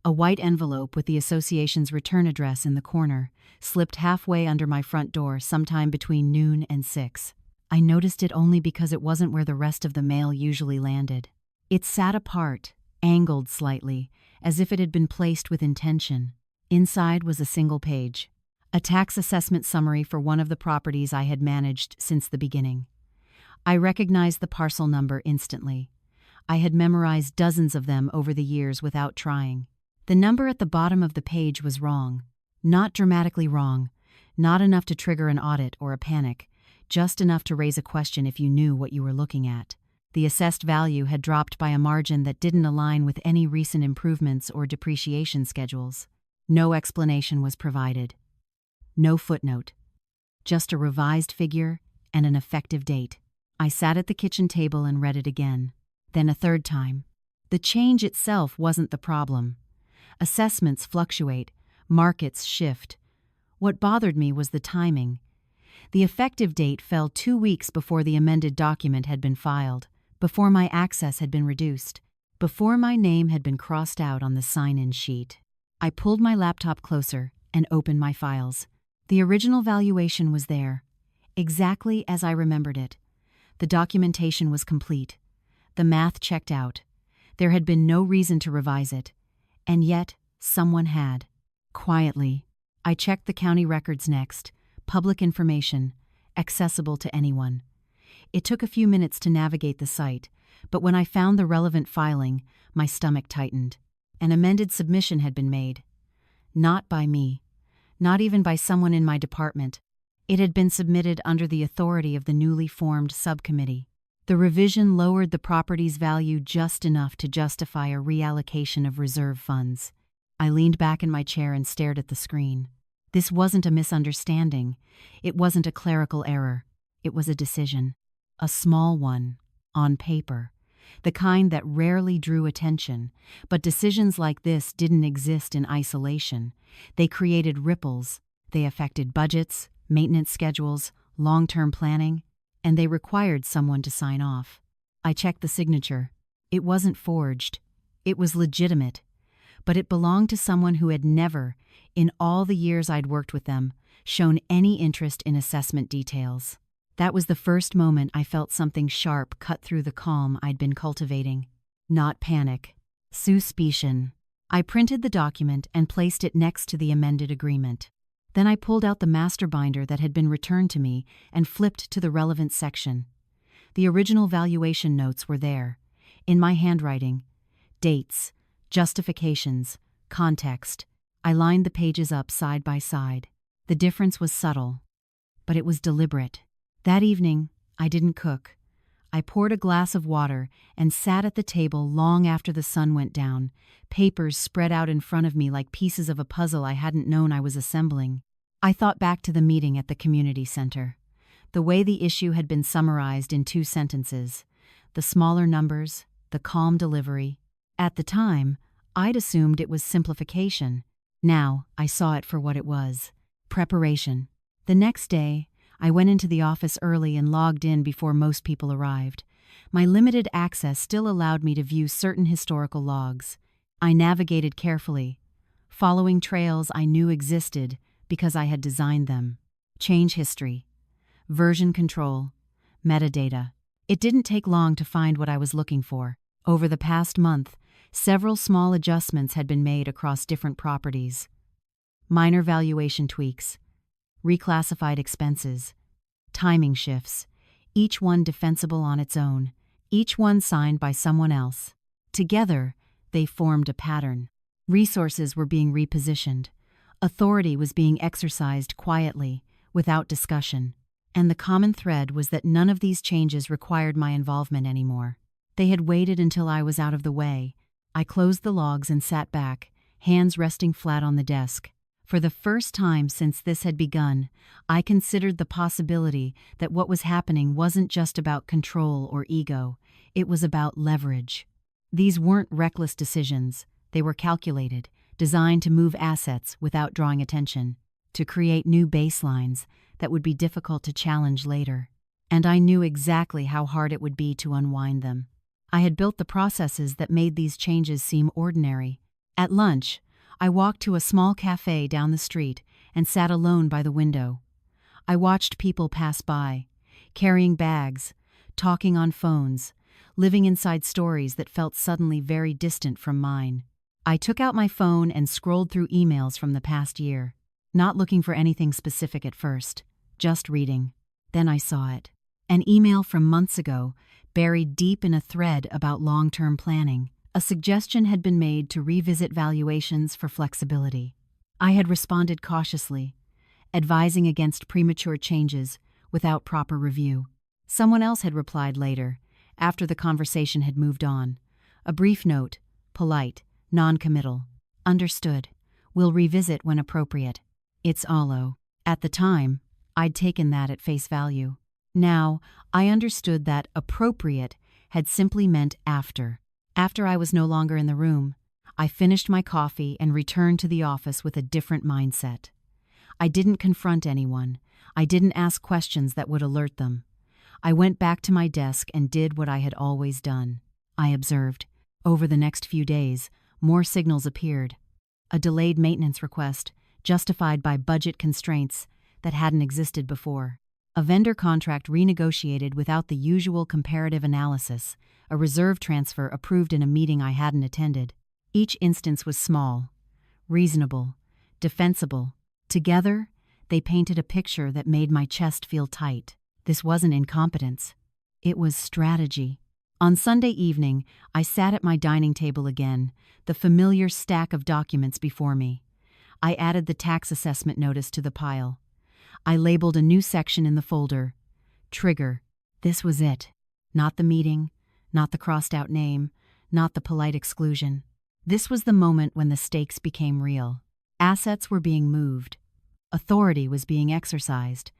S1: A white envelope with the association's return address in the corner slipped halfway under my front door sometime between noon and 6. I noticed it only because it wasn't where the rest of the mail usually landed. It sat apart, angled slightly, as if it had been placed with intention. Inside was a single page, a tax assessment summary for one of the properties I had managed since the beginning. I recognized the parcel number instantly. I had memorized dozens of them over the years without trying. The number at the bottom of the page was wrong. Not dramatically wrong, not enough to trigger an audit or a panic, just enough to raise a question if you knew what you were looking at. The assessed value had dropped by a margin that didn't align with any recent improvements or depreciation schedules. No explanation was provided. No footnote. Just a revised figure and an effective date. I sat at the kitchen table and read it again, then a third time. The change itself wasn't the problem. Assessments fluctuate, markets shift. What bothered me was the timing. The effective date fell 2 weeks before the amended document had been filed, before my access had been reduced, before my name had been crossed out on the sign-in sheet. I pulled my laptop closer and opened my files. The original valuation was there, exactly as I remembered it. The documentation was complete. The math checked out. There had been no reason to revise it. And yet, someone had. Quietly, I checked the county records next. Public information, accessible to anyone. It took a few minutes to navigate the site, But when I found the relevant filing, my stomach tightened. An amended submission had been made. Not by me. Not even by someone in my department. It had been submitted under the authority of the newly formed subcommittee. The revision lowered the property's value just enough to justify a reallocation of reserve funds. I leaned back in my chair and stared at the screen. This wasn't a misunderstanding. It wasn't a clerical error. It was a decision. A small one, on paper. The kind that rarely drew attention. But decisions like this didn't exist in isolation. They created ripples. They affected budgets, maintenance schedules, long-term planning, and they required someone to sign off. I checked the signature. It wasn't forged. It was legitimate. But it belonged to someone who had never, in all the years I'd worked with them, shown any interest in assessment details. That was the first moment I felt something sharp cut through the calm I'd been cultivating. Not panic. Suspicion. I printed the document and placed it next to the amended agreement. Then I pulled out the master binder that had been returned to me and flipped to the relevant section. The original valuation notes were there, in my handwriting. Dates, justifications, context. I lined the pages up side by side. The difference was subtle, but it was deliberate. That evening, I didn't cook. I poured a glass of water and sat at the table long after the sun went down, papers spread out in front of me like pieces of a puzzle I hadn't known I was assembling. I thought back to the meeting at the community center. The way the issue had been summarized in 2 sentences. The smaller numbers, the calm delivery. At the time, I'd assumed it was simplification. Now, I saw it for what it was. Preparation. The next day, I went into the office early and logged in before most people arrived. My limited access still allowed me to view certain historical logs. I navigated carefully, following trails I knew existed because I had designed them. Change history, version control, metadata. It didn't take long to find what I was looking for. Over the past month, several small adjustments had been made across different properties. Minor valuation tweaks, reclassified expenses, timing shifts, each one defensible on its own, each one signed by someone else. Together, they formed a pattern. Resources were being repositioned. Authority was being exercised quietly, without discussion. And the common thread was that none of these changes required my involvement anymore. They had waited until I was out of the way. I closed the logs and sat back, hands resting flat on the desk. For the first time since this had begun, I considered the possibility that what was happening wasn't just about control or ego, it was about leverage. These weren't reckless decisions, they were calculated, designed to move assets without drawing attention, to create new baselines that would be difficult to challenge later. And I knew exactly how hard it would be to unwind them. I had built the processes that made these changes seem ordinary. At lunch, I walked to a small cafe down the street and sat alone by the window. I watched people pass by, carrying bags, talking on phones, living inside stories that felt suddenly very distant from mine. I took out my phone and scrolled through emails from the past year, not looking for anything specific at first, just reading. Then I saw it. An email from months ago, buried deep in a thread about long-term planning. A suggestion had been made to revisit valuations for flexibility. I had responded cautiously, advising against premature changes without proper review. Someone else had replied later, after the conversation had moved on. A brief note, polite, non-committal. Understood. We'll revisit when appropriate. It's Allo. At the time, I'd taken that at face value. Now, I understood that appropriate had simply meant after. After I was no longer in the room, I finished my coffee and returned to the office with a different mindset. I didn't confront anyone. I didn't ask questions that would alert them. I went back to my desk and did what I had always done. I observed. Over the next few days, more signals appeared. A delayed maintenance request, justified by budget constraints that hadn't existed before. A vendor contract renegotiated without the usual comparative analysis, a reserve transfer approved in a meeting I hadn't attended. Each instance was small, reasonable, defensible. Together, they painted a picture that made my chest feel tight. This wasn't incompetence. It was strategy. On Sunday evening, I sat at my dining table again, the familiar stack of documents before me. I added the tax assessment notice to the pile. I labeled a new section in the folder. Trigger. This was it. Not the meeting, not the crossed-out name, not the polite exclusion. This was the moment when the stakes became real. Assets were being moved. Authority was being exercised.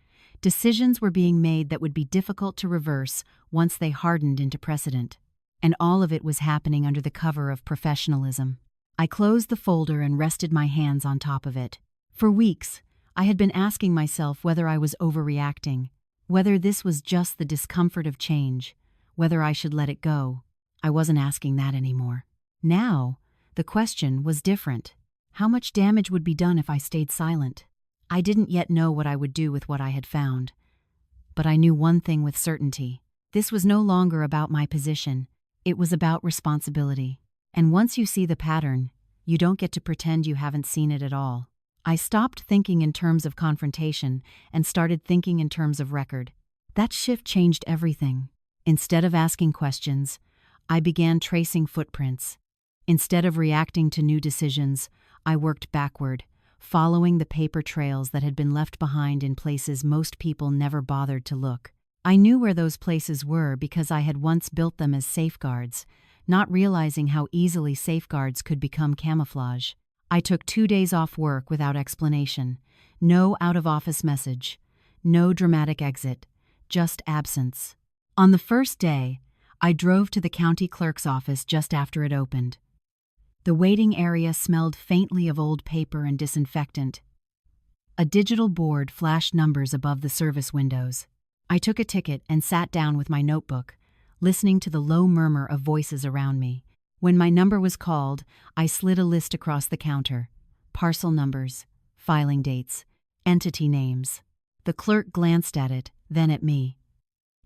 S1: Decisions were being made that would be difficult to reverse once they hardened into precedent. And all of it was happening under the cover of professionalism. I closed the folder and rested my hands on top of it. For weeks, I had been asking myself whether I was overreacting, whether this was just the discomfort of change, whether I should let it go. I wasn't asking that anymore. Now, the question was different. How much damage would be done if I stayed silent? I didn't yet know what I would do with what I had found. But I knew one thing with certainty. This was no longer about my position. It was about responsibility. And once you see the pattern, you don't get to pretend you haven't seen it at all. I stopped thinking in terms of confrontation and started thinking in terms of record. That shift changed everything. Instead of asking questions, I began tracing footprints. Instead of reacting to new decisions, I worked backward, following the paper trails that had been left behind in places most people never bothered to look. I knew where those places were because I had once built them as safeguards, not realizing how easily safeguards could become camouflage. I took 2 days off work without explanation. No out-of-office message. No dramatic exit. Just absence. On the first day, I drove to the county clerk's office just after it opened. The waiting area smelled faintly of old paper and disinfectant. A digital board flashed numbers above the service windows. I took a ticket and sat down with my notebook, listening to the low murmur of voices around me. When my number was called, I slid a list across the counter. Parcel numbers, filing dates, entity names. The clerk glanced at it, then at me.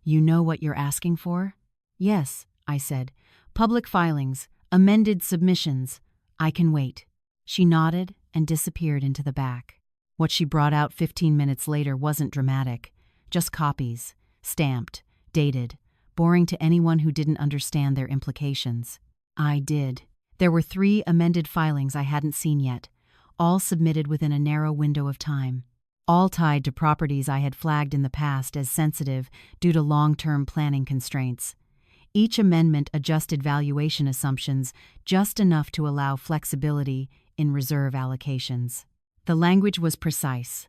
S1: "You know what you're asking for?" "Yes," I said. "Public filings, amended submissions. I can wait." She nodded and disappeared into the back. What she brought out 15 minutes later wasn't dramatic. Just copies, stamped, dated, boring to anyone who didn't understand their implications. I did. There were 3 amended filings I hadn't seen yet, all submitted within a narrow window of time, all tied to properties I had flagged in the past as sensitive due to long-term planning constraints. Each amendment adjusted valuation assumptions just enough to allow flexibility in reserve allocations. The language was precise,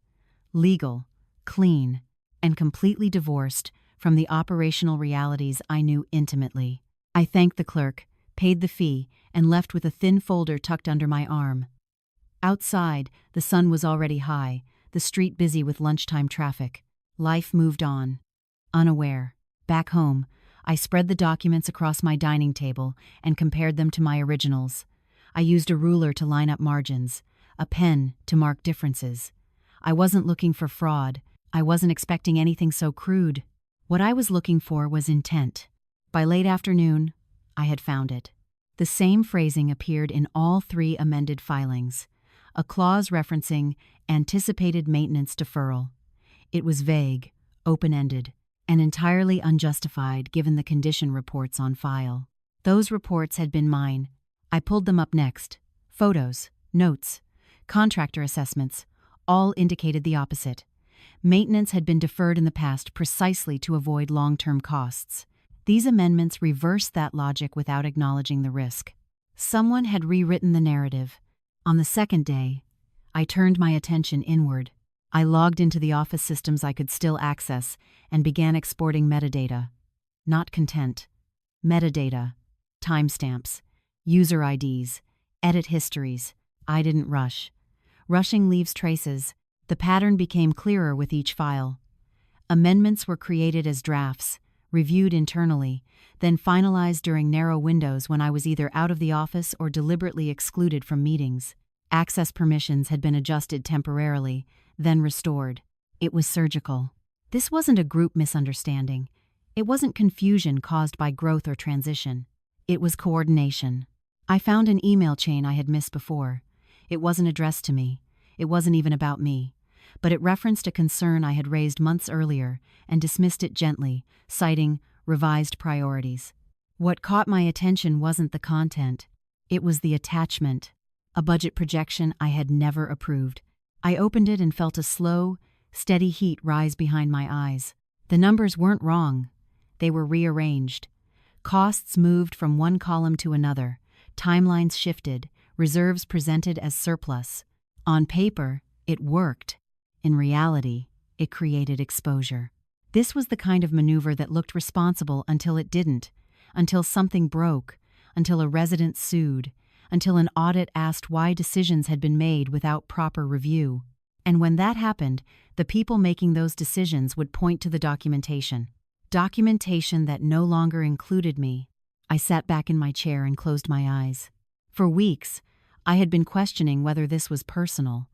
S1: legal, clean, and completely divorced from the operational realities I knew intimately. I thanked the clerk, paid the fee, and left with a thin folder tucked under my arm. Outside, the sun was already high, the street busy with lunchtime traffic. Life moved on. Unaware. Back home, I spread the documents across my dining table and compared them to my originals. I used a ruler to line up margins, a pen to mark differences. I wasn't looking for fraud. I wasn't expecting anything so crude. What I was looking for was intent. By late afternoon, I had found it. The same phrasing appeared in all 3 amended filings, a clause referencing anticipated maintenance deferral. It was vague, open-ended, and entirely unjustified given the condition reports on file. Those reports had been mine. I pulled them up next. Photos, notes, contractor assessments, all indicated the opposite. Maintenance had been deferred in the past precisely to avoid long-term costs. These amendments reversed that logic without acknowledging the risk. Someone had rewritten the narrative. On the second day, I turned my attention inward. I logged into the office systems I could still access and began exporting metadata. Not content. Metadata. Timestamps. User IDs. Edit histories. I didn't rush. Rushing leaves traces. The pattern became clearer with each file. Amendments were created as drafts, reviewed internally, then finalized during narrow windows when I was either out of the office or deliberately excluded from meetings. Access permissions had been adjusted temporarily, then restored. It was surgical. This wasn't a group misunderstanding. It wasn't confusion caused by growth or transition. It was coordination. I found an email chain I had missed before. It wasn't addressed to me. It wasn't even about me. But it referenced a concern I had raised months earlier and dismissed it gently, citing revised priorities. What caught my attention wasn't the content. It was the attachment, a budget projection I had never approved. I opened it and felt a slow, steady heat rise behind my eyes. The numbers weren't wrong. They were rearranged. Costs moved from one column to another. Timelines shifted. Reserves presented as surplus. On paper, it worked. In reality, it created exposure. This was the kind of maneuver that looked responsible until it didn't, until something broke, until a resident sued, until an audit asked why decisions had been made without proper review. And when that happened, the people making those decisions would point to the documentation. Documentation that no longer included me. I sat back in my chair and closed my eyes. For weeks, I had been questioning whether this was personal,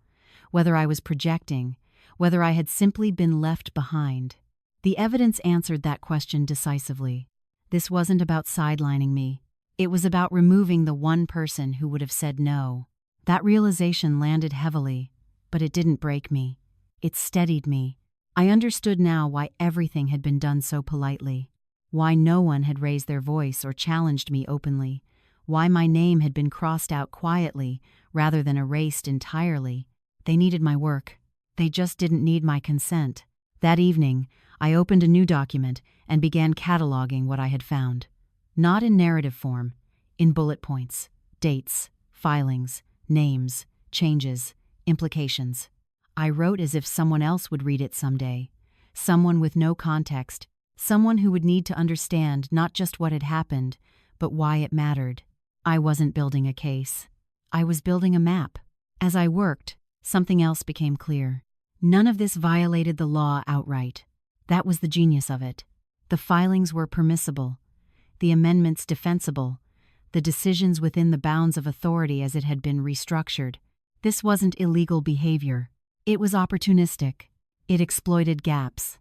S1: whether I was projecting, whether I had simply been left behind. The evidence answered that question decisively. This wasn't about sidelining me. It was about removing the one person who would have said no. That realization landed heavily, but it didn't break me. It steadied me. I understood now why everything had been done so politely, why no one had raised their voice or challenged me openly, why my name had been crossed out quietly rather than erased entirely. They needed my work. They just didn't need my consent. That evening, I opened a new document and began cataloging what I had found. Not in narrative form, in bullet points, dates, filings, names, changes, implications. I wrote as if someone else would read it someday, someone with no context, someone who would need to understand not just what had happened, but why it mattered. I wasn't building a case. I was building a map. As I worked, something else became clear. None of this violated the law outright. That was the genius of it. The filings were permissible, the amendments defensible, the decisions within the bounds of authority as it had been restructured. This wasn't illegal behavior. It was opportunistic. It exploited gaps,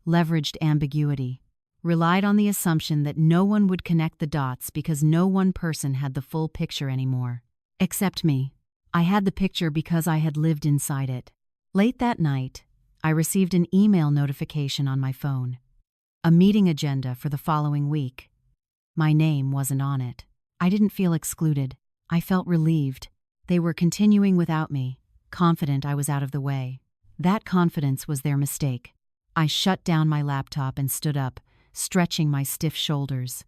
S1: leveraged ambiguity, relied on the assumption that no one would connect the dots because no one person had the full picture anymore. Except me. I had the picture because I had lived inside it. Late that night, I received an email notification on my phone. A meeting agenda for the following week. My name wasn't on it. I didn't feel excluded. I felt relieved. They were continuing without me, confident I was out of the way. That confidence was their mistake. I shut down my laptop and stood up, stretching my stiff shoulders.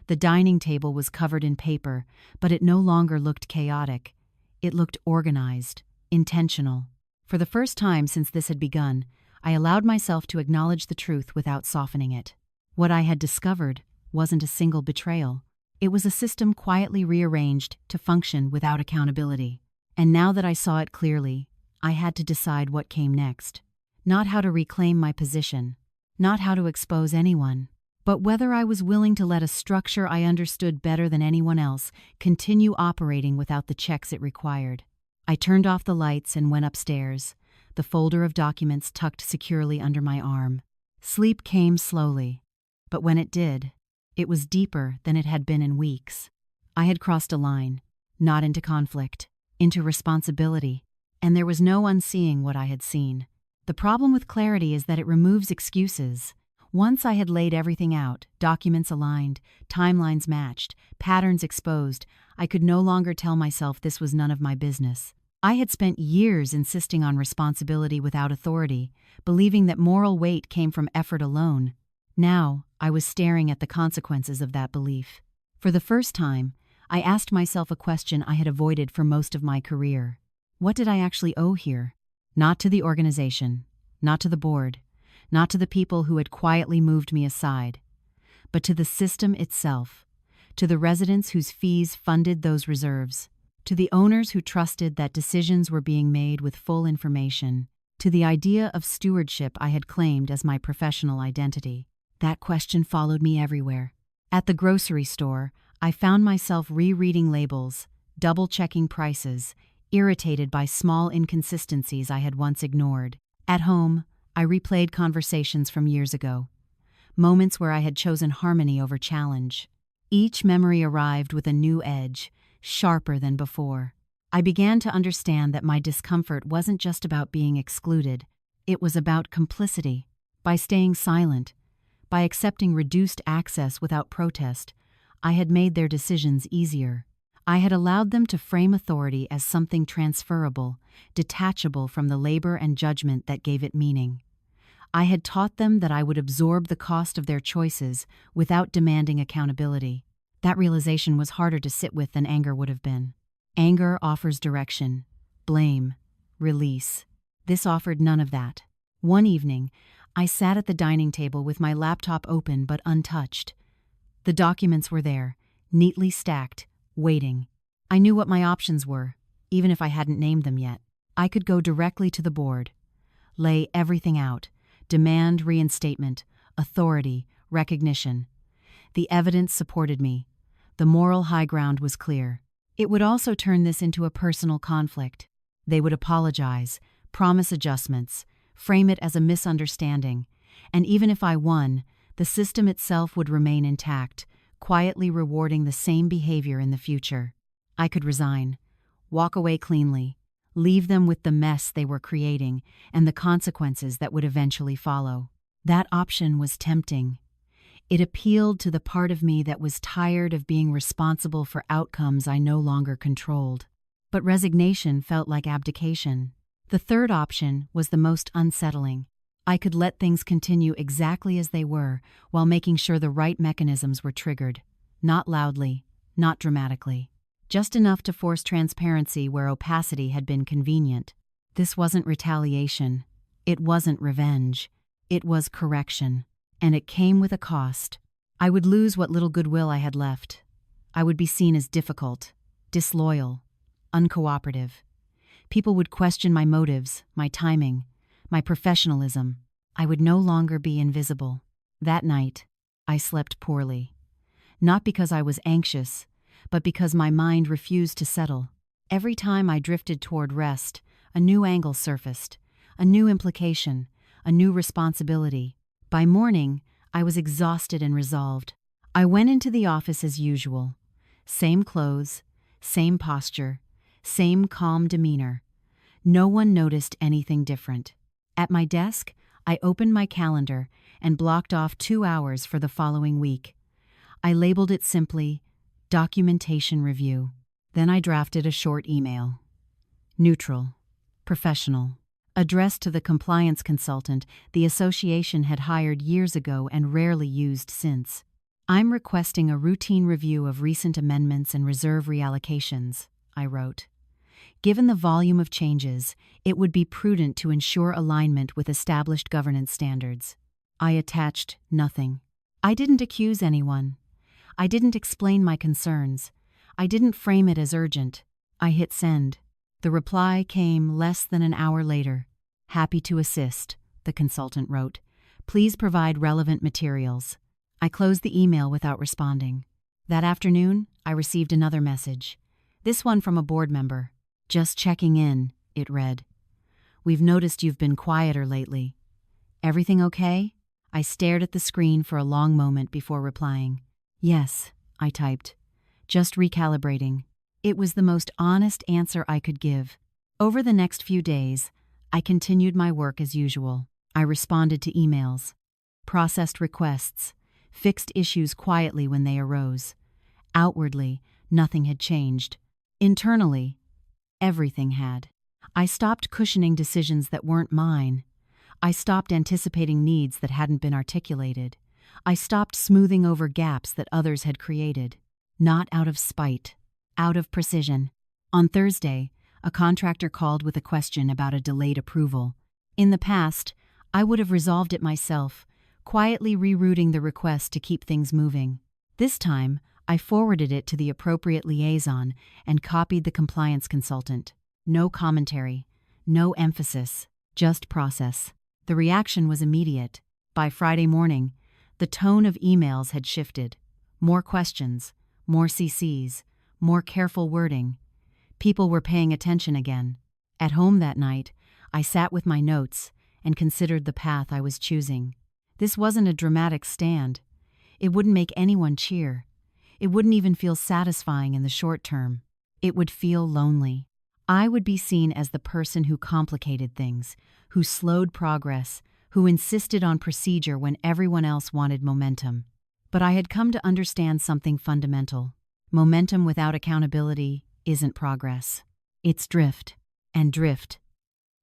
S1: The dining table was covered in paper, but it no longer looked chaotic. It looked organized, intentional. For the first time since this had begun, I allowed myself to acknowledge the truth without softening it. What I had discovered wasn't a single betrayal. It was a system quietly rearranged to function without accountability. And now that I saw it clearly, I had to decide what came next. Not how to reclaim my position, not how to expose anyone, but whether I was willing to let a structure I understood better than anyone else continue operating without the checks it required. I turned off the lights and went upstairs, the folder of documents tucked securely under my arm. Sleep came slowly, but when it did, it was deeper than it had been in weeks. I had crossed a line, not into conflict, into responsibility, and there was no unseeing what I had seen. The problem with clarity is that it removes excuses. Once I had laid everything out, documents aligned, timelines matched, patterns exposed, I could no longer tell myself this was none of my business. I had spent years insisting on responsibility without authority, believing that moral weight came from effort alone. Now, I was staring at the consequences of that belief. For the first time, I asked myself a question I had avoided for most of my career. What did I actually owe here? Not to the organization, not to the board, not to the people who had quietly moved me aside, but to the system itself, to the residents whose fees funded those reserves, to the owners who trusted that decisions were being made with full information, to the idea of stewardship I had claimed as my professional identity. That question followed me everywhere. At the grocery store, I found myself rereading labels, double-checking prices, irritated by small inconsistencies I had once ignored. At home, I replayed conversations from years ago, moments where I had chosen harmony over challenge. Each memory arrived with a new edge, sharper than before. I began to understand that my discomfort wasn't just about being excluded, it was about complicity. By staying silent, by accepting reduced access without protest, I had made their decisions easier. I had allowed them to frame authority as something transferable, detachable from the labor and judgment that gave it meaning. I had taught them that I would absorb the cost of their choices without demanding accountability. That realization was harder to sit with than anger would have been. Anger offers direction, blame, release. This offered none of that. One evening, I sat at the dining table with my laptop open but untouched. The documents were there, neatly stacked, waiting. I knew what my options were, even if I hadn't named them yet. I could go directly to the board, lay everything out, demand reinstatement, authority, recognition. The evidence supported me. The moral high ground was clear. It would also turn this into a personal conflict. They would apologize, promise adjustments, frame it as a misunderstanding, and even if I won, the system itself would remain intact, quietly rewarding the same behavior in the future. I could resign, walk away cleanly, leave them with the mess they were creating and the consequences that would eventually follow. That option was tempting. It appealed to the part of me that was tired of being responsible for outcomes I no longer controlled. But resignation felt like abdication. The third option was the most unsettling. I could let things continue exactly as they were while making sure the right mechanisms were triggered. Not loudly, not dramatically. Just enough to force transparency where opacity had been convenient. This wasn't retaliation. It wasn't revenge. It was correction. And it came with a cost. I would lose what little goodwill I had left. I would be seen as difficult, disloyal, uncooperative. People would question my motives, my timing, my professionalism. I would no longer be invisible. That night, I slept poorly. Not because I was anxious, but because my mind refused to settle. Every time I drifted toward rest, a new angle surfaced, a new implication, a new responsibility. By morning, I was exhausted and resolved. I went into the office as usual. Same clothes, same posture, same calm demeanor. No one noticed anything different. At my desk, I opened my calendar and blocked off 2 hours for the following week. I labeled it simply, Documentation Review. Then I drafted a short email. Neutral, professional, addressed to the compliance consultant the association had hired years ago and rarely used since. I'm requesting a routine review of recent amendments and reserve reallocations, I wrote. Given the volume of changes, it would be prudent to ensure alignment with established governance standards. I attached nothing. I didn't accuse anyone. I didn't explain my concerns. I didn't frame it as urgent. I hit send. The reply came less than an hour later. Happy to assist, the consultant wrote. Please provide relevant materials. I closed the email without responding. That afternoon, I received another message. This one from a board member. Just checking in, it read. We've noticed you've been quieter lately. Everything okay? I stared at the screen for a long moment before replying. Yes, I typed. Just recalibrating. It was the most honest answer I could give. Over the next few days, I continued my work as usual. I responded to emails, processed requests, fixed issues quietly when they arose. Outwardly, nothing had changed. Internally, everything had. I stopped cushioning decisions that weren't mine. I stopped anticipating needs that hadn't been articulated. I stopped smoothing over gaps that others had created. Not out of spite, out of precision. On Thursday, a contractor called with a question about a delayed approval. In the past, I would have resolved it myself, quietly rerouting the request to keep things moving. This time, I forwarded it to the appropriate liaison and copied the compliance consultant. No commentary, no emphasis, just process. The reaction was immediate. By Friday morning, the tone of emails had shifted. More questions, more CCs, more careful wording. People were paying attention again. At home that night, I sat with my notes and considered the path I was choosing. This wasn't a dramatic stand. It wouldn't make anyone cheer. It wouldn't even feel satisfying in the short term. It would feel lonely. I would be seen as the person who complicated things, who slowed progress, who insisted on procedure when everyone else wanted momentum. But I had come to understand something fundamental. Momentum without accountability isn't progress. It's drift. And drift,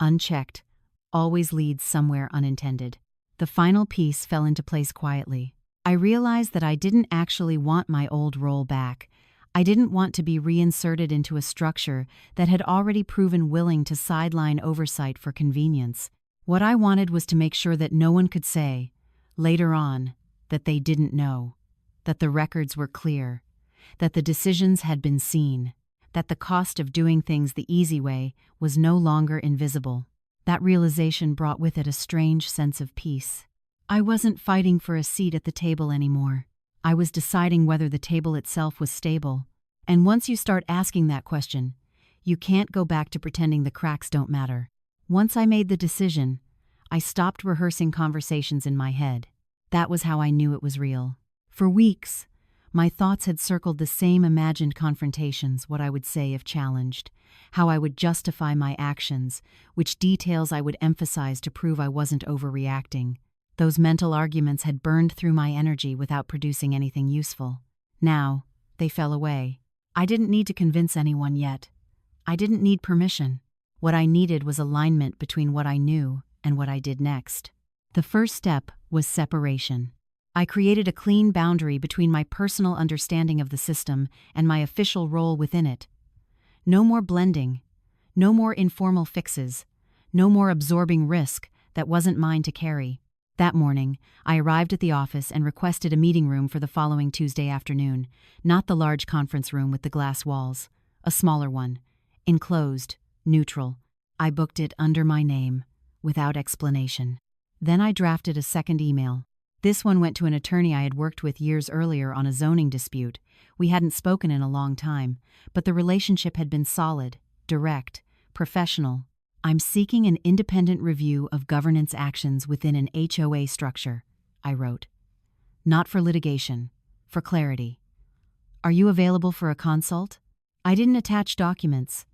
S1: unchecked, always leads somewhere unintended. The final piece fell into place quietly. I realized that I didn't actually want my old role back. I didn't want to be reinserted into a structure that had already proven willing to sideline oversight for convenience. What I wanted was to make sure that no one could say, later on, that they didn't know, that the records were clear, that the decisions had been seen, that the cost of doing things the easy way was no longer invisible. That realization brought with it a strange sense of peace. I wasn't fighting for a seat at the table anymore. I was deciding whether the table itself was stable. And once you start asking that question, you can't go back to pretending the cracks don't matter. Once I made the decision, I stopped rehearsing conversations in my head. That was how I knew it was real. For weeks, my thoughts had circled the same imagined confrontations, what I would say if challenged, how I would justify my actions, which details I would emphasize to prove I wasn't overreacting. Those mental arguments had burned through my energy without producing anything useful. Now, they fell away. I didn't need to convince anyone yet. I didn't need permission. What I needed was alignment between what I knew and what I did next. The first step was separation. I created a clean boundary between my personal understanding of the system and my official role within it. No more blending, no more informal fixes, no more absorbing risk that wasn't mine to carry. That morning, I arrived at the office and requested a meeting room for the following Tuesday afternoon, not the large conference room with the glass walls, a smaller one, enclosed, neutral. I booked it under my name, without explanation. Then I drafted a second email. This one went to an attorney I had worked with years earlier on a zoning dispute. We hadn't spoken in a long time, but the relationship had been solid, direct, professional. I'm seeking an independent review of governance actions within an HOA structure, I wrote. Not for litigation, for clarity. Are you available for a consult? I didn't attach documents.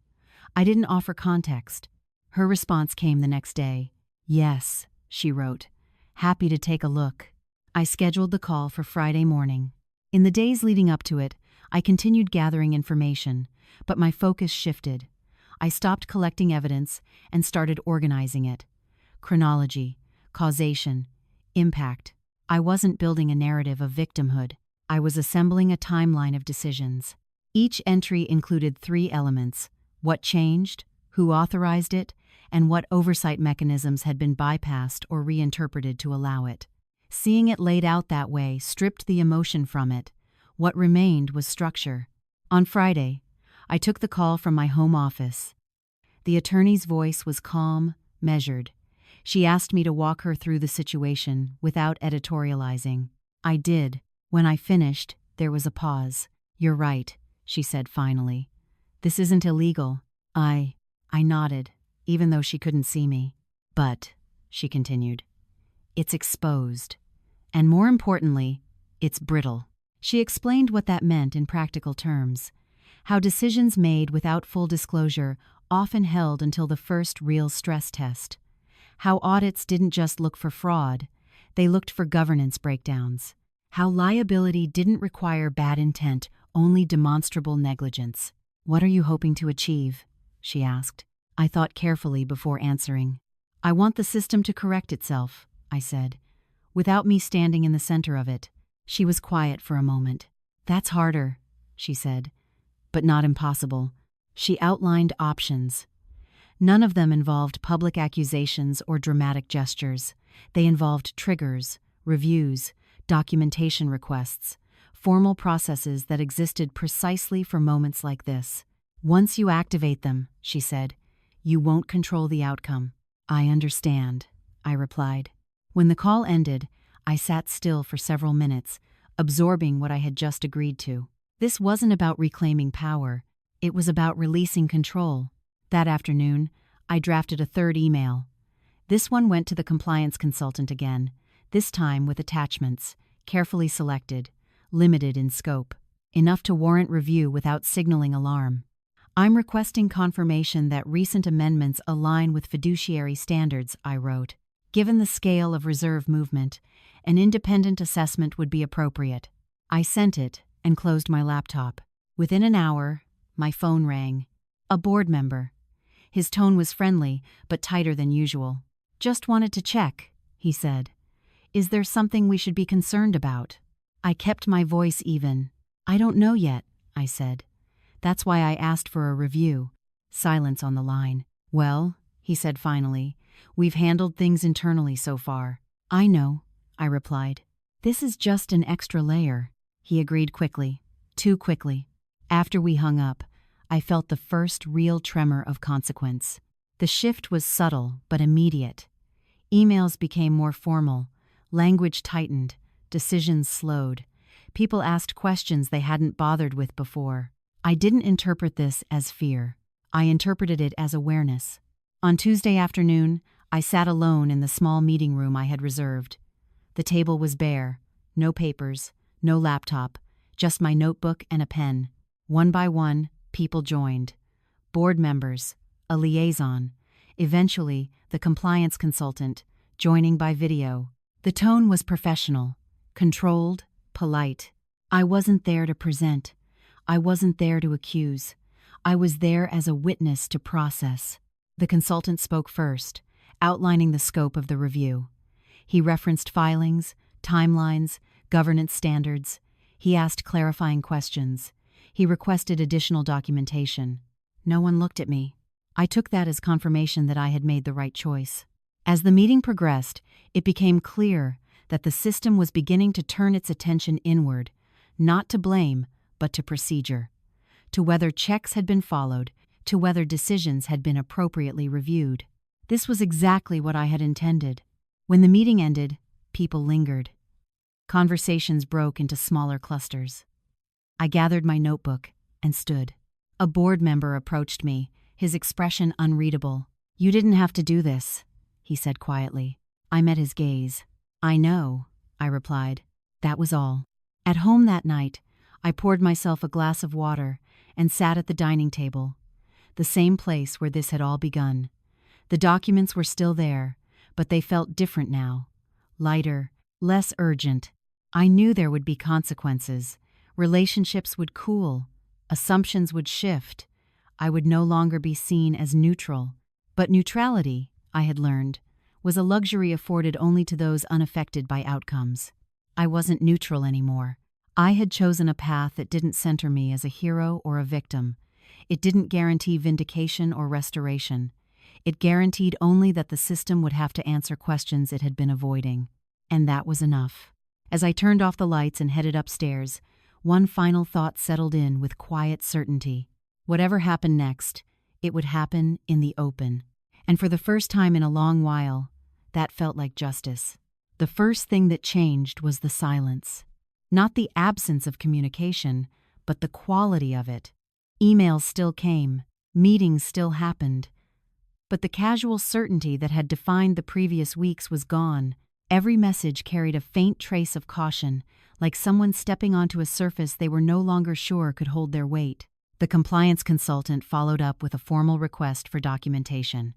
S1: I didn't offer context. Her response came the next day. Yes, she wrote. Happy to take a look. I scheduled the call for Friday morning. In the days leading up to it, I continued gathering information, but my focus shifted. I stopped collecting evidence and started organizing it. Chronology, causation, impact. I wasn't building a narrative of victimhood. I was assembling a timeline of decisions. Each entry included 3 elements: what changed, who authorized it, and what oversight mechanisms had been bypassed or reinterpreted to allow it. Seeing it laid out that way stripped the emotion from it. What remained was structure. On Friday, I took the call from my home office. The attorney's voice was calm, measured. She asked me to walk her through the situation without editorializing. I did. When I finished, there was a pause. You're right, she said finally. This isn't illegal. I nodded, even though she couldn't see me. But, she continued, it's exposed. And more importantly, it's brittle. She explained what that meant in practical terms. How decisions made without full disclosure often held until the first real stress test. How audits didn't just look for fraud, they looked for governance breakdowns. How liability didn't require bad intent, only demonstrable negligence. What are you hoping to achieve? She asked. I thought carefully before answering. I want the system to correct itself, I said, without me standing in the center of it. She was quiet for a moment. That's harder, she said, but not impossible. She outlined options. None of them involved public accusations or dramatic gestures. They involved triggers, reviews, documentation requests, formal processes that existed precisely for moments like this. Once you activate them, she said, you won't control the outcome. I understand, I replied. When the call ended, I sat still for several minutes, absorbing what I had just agreed to. This wasn't about reclaiming power. It was about releasing control. That afternoon, I drafted a third email. This one went to the compliance consultant again, this time with attachments, carefully selected, limited in scope, enough to warrant review without signaling alarm. I'm requesting confirmation that recent amendments align with fiduciary standards, I wrote. Given the scale of reserve movement, An independent assessment would be appropriate. I sent it and closed my laptop. Within an hour, my phone rang. A board member. His tone was friendly, but tighter than usual. "Just wanted to check," he said. "Is there something we should be concerned about?" I kept my voice even. "I don't know yet," I said. "That's why I asked for a review." Silence on the line. "Well," he said finally, "we've handled things internally so far." "I know," I replied. "This is just an extra layer." He agreed quickly. Too quickly. After we hung up, I felt the first real tremor of consequence. The shift was subtle but immediate. Emails became more formal, language tightened, decisions slowed. People asked questions they hadn't bothered with before. I didn't interpret this as fear. I interpreted it as awareness. On Tuesday afternoon, I sat alone in the small meeting room I had reserved. The table was bare, no papers, no laptop, just my notebook and a pen. One by one, people joined. Board members, a liaison, eventually the compliance consultant, joining by video. The tone was professional, controlled, polite. I wasn't there to present. I wasn't there to accuse. I was there as a witness to process. The consultant spoke first, outlining the scope of the review. He referenced filings, timelines, governance standards. He asked clarifying questions. He requested additional documentation. No one looked at me. I took that as confirmation that I had made the right choice. As the meeting progressed, it became clear that the system was beginning to turn its attention inward, not to blame, but to procedure, to whether checks had been followed, to whether decisions had been appropriately reviewed. This was exactly what I had intended. When the meeting ended, people lingered. Conversations broke into smaller clusters. I gathered my notebook and stood. A board member approached me, his expression unreadable. "You didn't have to do this," he said quietly. I met his gaze. "I know," I replied. That was all. At home that night, I poured myself a glass of water and sat at the dining table, the same place where this had all begun. The documents were still there, but they felt different now. Lighter, less urgent. I knew there would be consequences. Relationships would cool. Assumptions would shift. I would no longer be seen as neutral. But neutrality, I had learned, was a luxury afforded only to those unaffected by outcomes. I wasn't neutral anymore. I had chosen a path that didn't center me as a hero or a victim. It didn't guarantee vindication or restoration. It guaranteed only that the system would have to answer questions it had been avoiding. And that was enough. As I turned off the lights and headed upstairs, one final thought settled in with quiet certainty. Whatever happened next, it would happen in the open. And for the first time in a long while, that felt like justice. The first thing that changed was the silence. Not the absence of communication, but the quality of it. Emails still came, meetings still happened. But the casual certainty that had defined the previous weeks was gone. Every message carried a faint trace of caution, like someone stepping onto a surface they were no longer sure could hold their weight. The compliance consultant followed up with a formal request for documentation.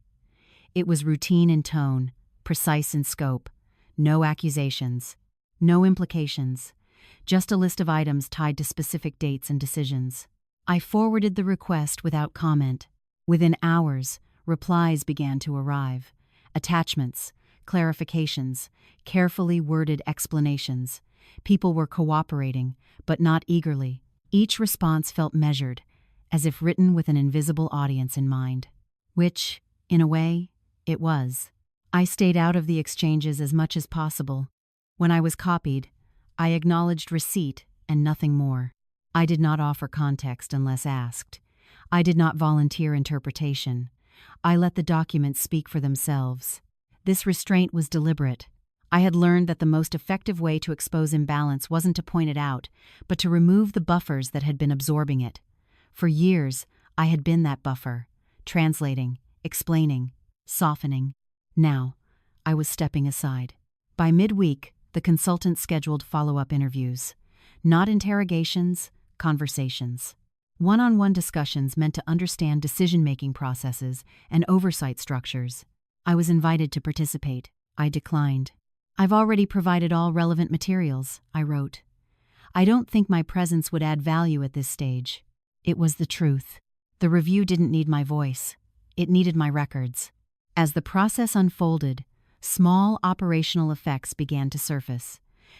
S1: It was routine in tone, precise in scope, no accusations, no implications, just a list of items tied to specific dates and decisions. I forwarded the request without comment. Within hours, replies began to arrive. Attachments, clarifications, carefully worded explanations. People were cooperating, but not eagerly. Each response felt measured, as if written with an invisible audience in mind. Which, in a way, it was. I stayed out of the exchanges as much as possible. When I was copied, I acknowledged receipt and nothing more. I did not offer context unless asked. I did not volunteer interpretation. I let the documents speak for themselves. This restraint was deliberate. I had learned that the most effective way to expose imbalance wasn't to point it out, but to remove the buffers that had been absorbing it. For years, I had been that buffer, translating, explaining, softening. Now, I was stepping aside. By midweek, the consultant scheduled follow-up interviews. Not interrogations, conversations. One-on-one discussions meant to understand decision-making processes and oversight structures. I was invited to participate. I declined. "I've already provided all relevant materials," I wrote. "I don't think my presence would add value at this stage." It was the truth. The review didn't need my voice. It needed my records. As the process unfolded, small operational effects began to surface.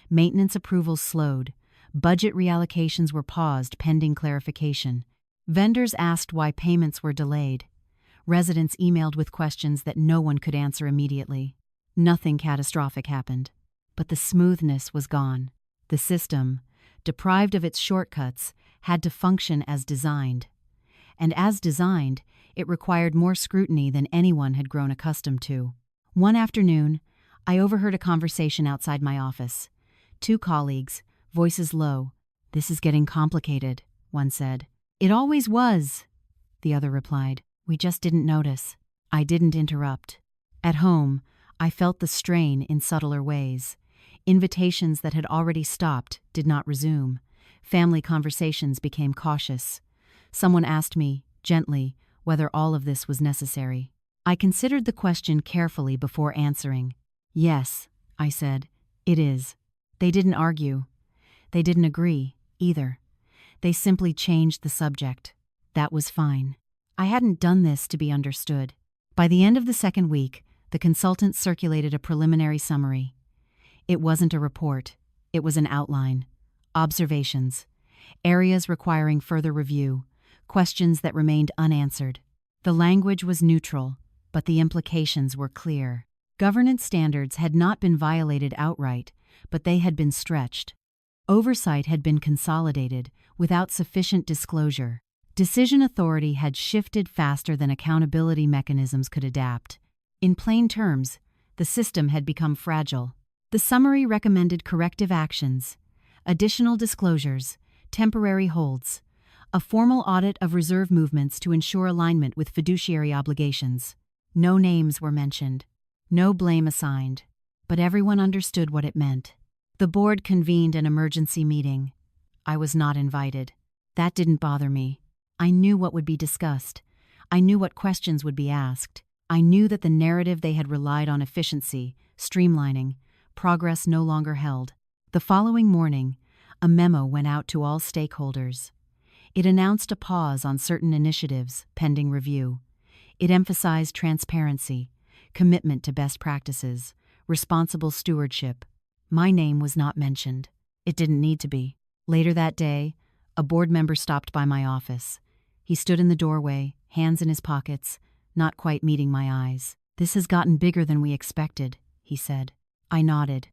S1: Maintenance approvals slowed. Budget reallocations were paused pending clarification. Vendors asked why payments were delayed. Residents emailed with questions that no one could answer immediately. Nothing catastrophic happened, but the smoothness was gone. The system, deprived of its shortcuts, had to function as designed. And as designed, it required more scrutiny than anyone had grown accustomed to. One afternoon, I overheard a conversation outside my office. Two colleagues, voices low. "This is getting complicated," one said. "It always was," the other replied. "We just didn't notice." I didn't interrupt. At home, I felt the strain in subtler ways. Invitations that had already stopped did not resume. Family conversations became cautious. Someone asked me, gently, whether all of this was necessary. I considered the question carefully before answering. "Yes," I said, "it is." They didn't argue. They didn't agree, either. They simply changed the subject. That was fine. I hadn't done this to be understood. By the end of the second week, the consultant circulated a preliminary summary. It wasn't a report. It was an outline. Observations. Areas requiring further review. Questions that remained unanswered. The language was neutral, but the implications were clear. Governance standards had not been violated outright, but they had been stretched. Oversight had been consolidated without sufficient disclosure. Decision authority had shifted faster than accountability mechanisms could adapt. In plain terms, the system had become fragile. The summary recommended corrective actions, additional disclosures, temporary holds, a formal audit of reserve movements to ensure alignment with fiduciary obligations. No names were mentioned, no blame assigned, but everyone understood what it meant. The board convened an emergency meeting. I was not invited. That didn't bother me. I knew what would be discussed. I knew what questions would be asked. I knew that the narrative they had relied on, efficiency, streamlining, progress, no longer held. The following morning, a memo went out to all stakeholders. It announced a pause on certain initiatives, pending review. It emphasized transparency, commitment to best practices, responsible stewardship. My name was not mentioned. It didn't need to be. Later that day, a board member stopped by my office. He stood in the doorway, hands in his pockets, not quite meeting my eyes. "This has gotten bigger than we expected," he said. I nodded.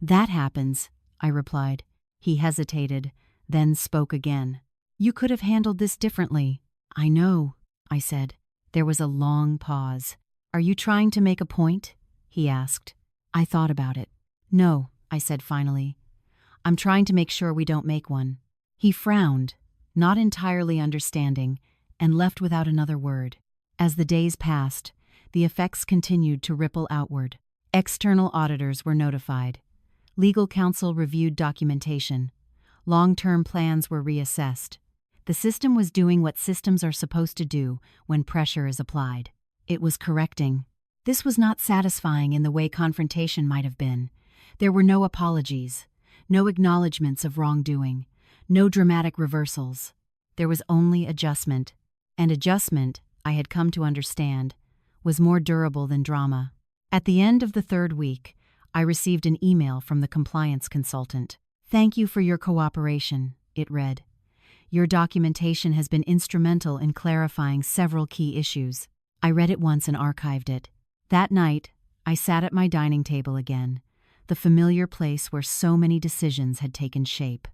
S1: "That happens," I replied. He hesitated, then spoke again. "You could have handled this differently." "I know," I said. There was a long pause. "Are you trying to make a point?" he asked. I thought about it. "No," I said finally. "I'm trying to make sure we don't make one." He frowned, not entirely understanding, and left without another word. As the days passed, the effects continued to ripple outward. External auditors were notified. Legal counsel reviewed documentation. Long-term plans were reassessed. The system was doing what systems are supposed to do when pressure is applied. It was correcting. This was not satisfying in the way confrontation might have been. There were no apologies, no acknowledgments of wrongdoing, no dramatic reversals. There was only adjustment. And adjustment, I had come to understand, was more durable than drama. At the end of the third week, I received an email from the compliance consultant. "Thank you for your cooperation," it read. "Your documentation has been instrumental in clarifying several key issues." I read it once and archived it. That night, I sat at my dining table again, the familiar place where so many decisions had taken shape.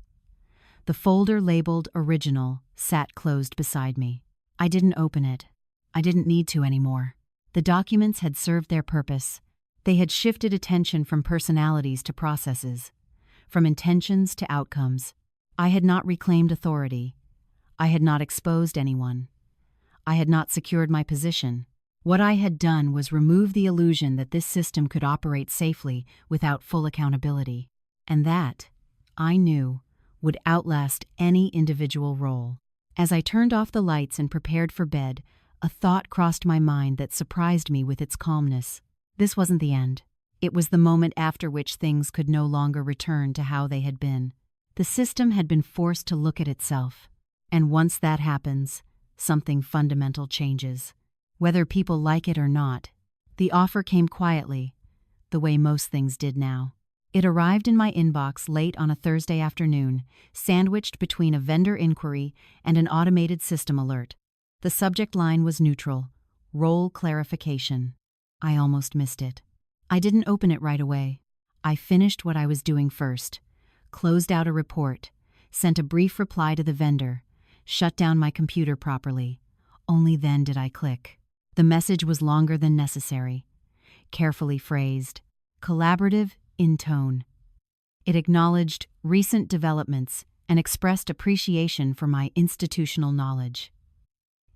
S1: The folder labeled Original sat closed beside me. I didn't open it. I didn't need to anymore. The documents had served their purpose. They had shifted attention from personalities to processes, from intentions to outcomes. I had not reclaimed authority. I had not exposed anyone. I had not secured my position. What I had done was remove the illusion that this system could operate safely without full accountability. And that, I knew, would outlast any individual role. As I turned off the lights and prepared for bed, a thought crossed my mind that surprised me with its calmness. This wasn't the end. It was the moment after which things could no longer return to how they had been. The system had been forced to look at itself. And once that happens, something fundamental changes. Whether people like it or not, the offer came quietly, the way most things did now. It arrived in my inbox late on a Thursday afternoon, sandwiched between a vendor inquiry and an automated system alert. The subject line was neutral: role clarification. I almost missed it. I didn't open it right away. I finished what I was doing first, closed out a report, sent a brief reply to the vendor, shut down my computer properly. Only then did I click. The message was longer than necessary, carefully phrased, collaborative in tone. It acknowledged recent developments and expressed appreciation for my institutional knowledge.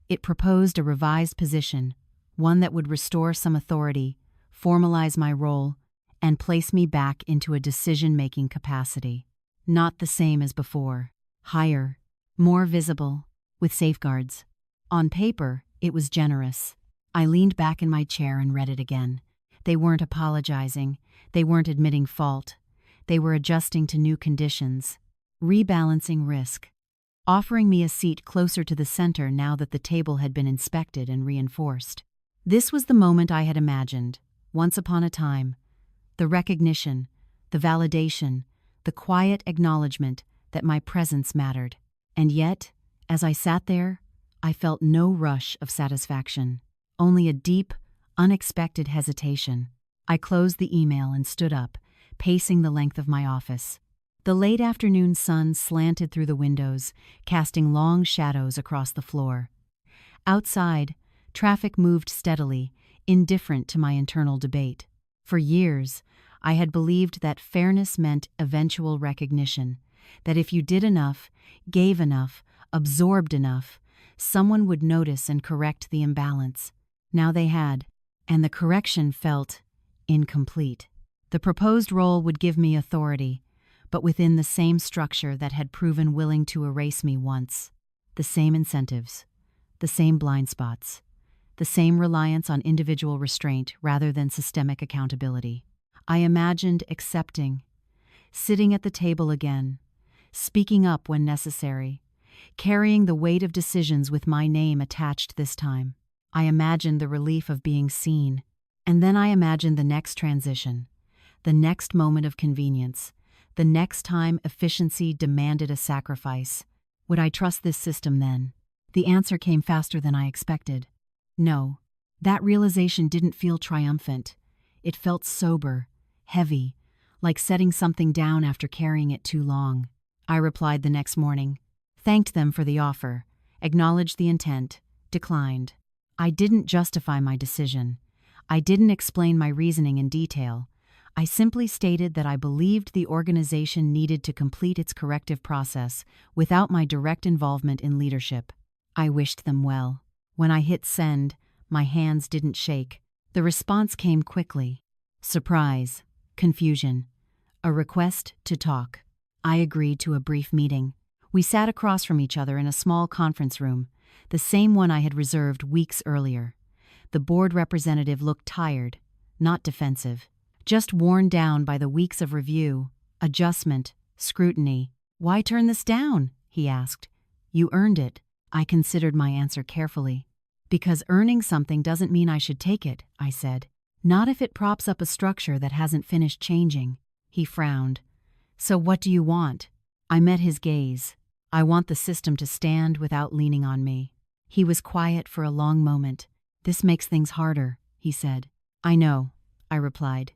S1: It proposed a revised position, one that would restore some authority, formalize my role, and place me back into a decision-making capacity. Not the same as before. Higher, more visible, with safeguards. On paper, it was generous. I leaned back in my chair and read it again. They weren't apologizing. They weren't admitting fault. They were adjusting to new conditions, rebalancing risk, offering me a seat closer to the center now that the table had been inspected and reinforced. This was the moment I had imagined, once upon a time. The recognition, the validation, the quiet acknowledgement that my presence mattered. And yet, as I sat there, I felt no rush of satisfaction, only a deep, unexpected hesitation. I closed the email and stood up, pacing the length of my office. The late afternoon sun slanted through the windows, casting long shadows across the floor. Outside, traffic moved steadily, indifferent to my internal debate. For years, I had believed that fairness meant eventual recognition, that if you did enough, gave enough, absorbed enough, someone would notice and correct the imbalance. Now they had, and the correction felt incomplete. The proposed role would give me authority, but within the same structure that had proven willing to erase me once. The same incentives, the same blind spots, the same reliance on individual restraint rather than systemic accountability. I imagined accepting, sitting at the table again, speaking up when necessary, carrying the weight of decisions with my name attached this time. I imagined the relief of being seen, and then I imagined the next transition, the next moment of convenience, the next time efficiency demanded a sacrifice. Would I trust this system then? The answer came faster than I expected. No, that realization didn't feel triumphant. It felt sober, heavy, like setting something down after carrying it too long. I replied the next morning, thanked them for the offer, acknowledged the intent, declined. I didn't justify my decision. I didn't explain my reasoning in detail. I simply stated that I believed the organization needed to complete its corrective process without my direct involvement in leadership. I wished them well. When I hit send, my hands didn't shake. The response came quickly. Surprise, confusion, a request to talk. I agreed to a brief meeting. We sat across from each other in a small conference room, the same one I had reserved weeks earlier. The board representative looked tired, not defensive, just worn down by the weeks of review, adjustment, scrutiny. "Why turn this down?" he asked. "You earned it." I considered my answer carefully. "Because earning something doesn't mean I should take it," I said. "Not if it props up a structure that hasn't finished changing." He frowned. "So what do you want?" I met his gaze. "I want the system to stand without leaning on me." He was quiet for a long moment. "This makes things harder," he said. "I know," I replied.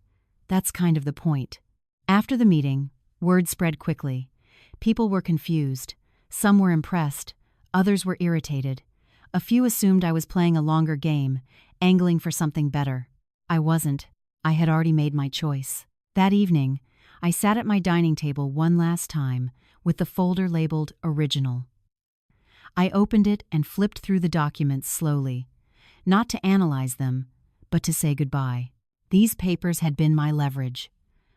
S1: "That's kind of the point." After the meeting, word spread quickly. People were confused. Some were impressed. Others were irritated. A few assumed I was playing a longer game, angling for something better. I wasn't. I had already made my choice. That evening, I sat at my dining table one last time with the folder labeled Original. I opened it and flipped through the documents slowly, not to analyze them, but to say goodbye. These papers had been my leverage,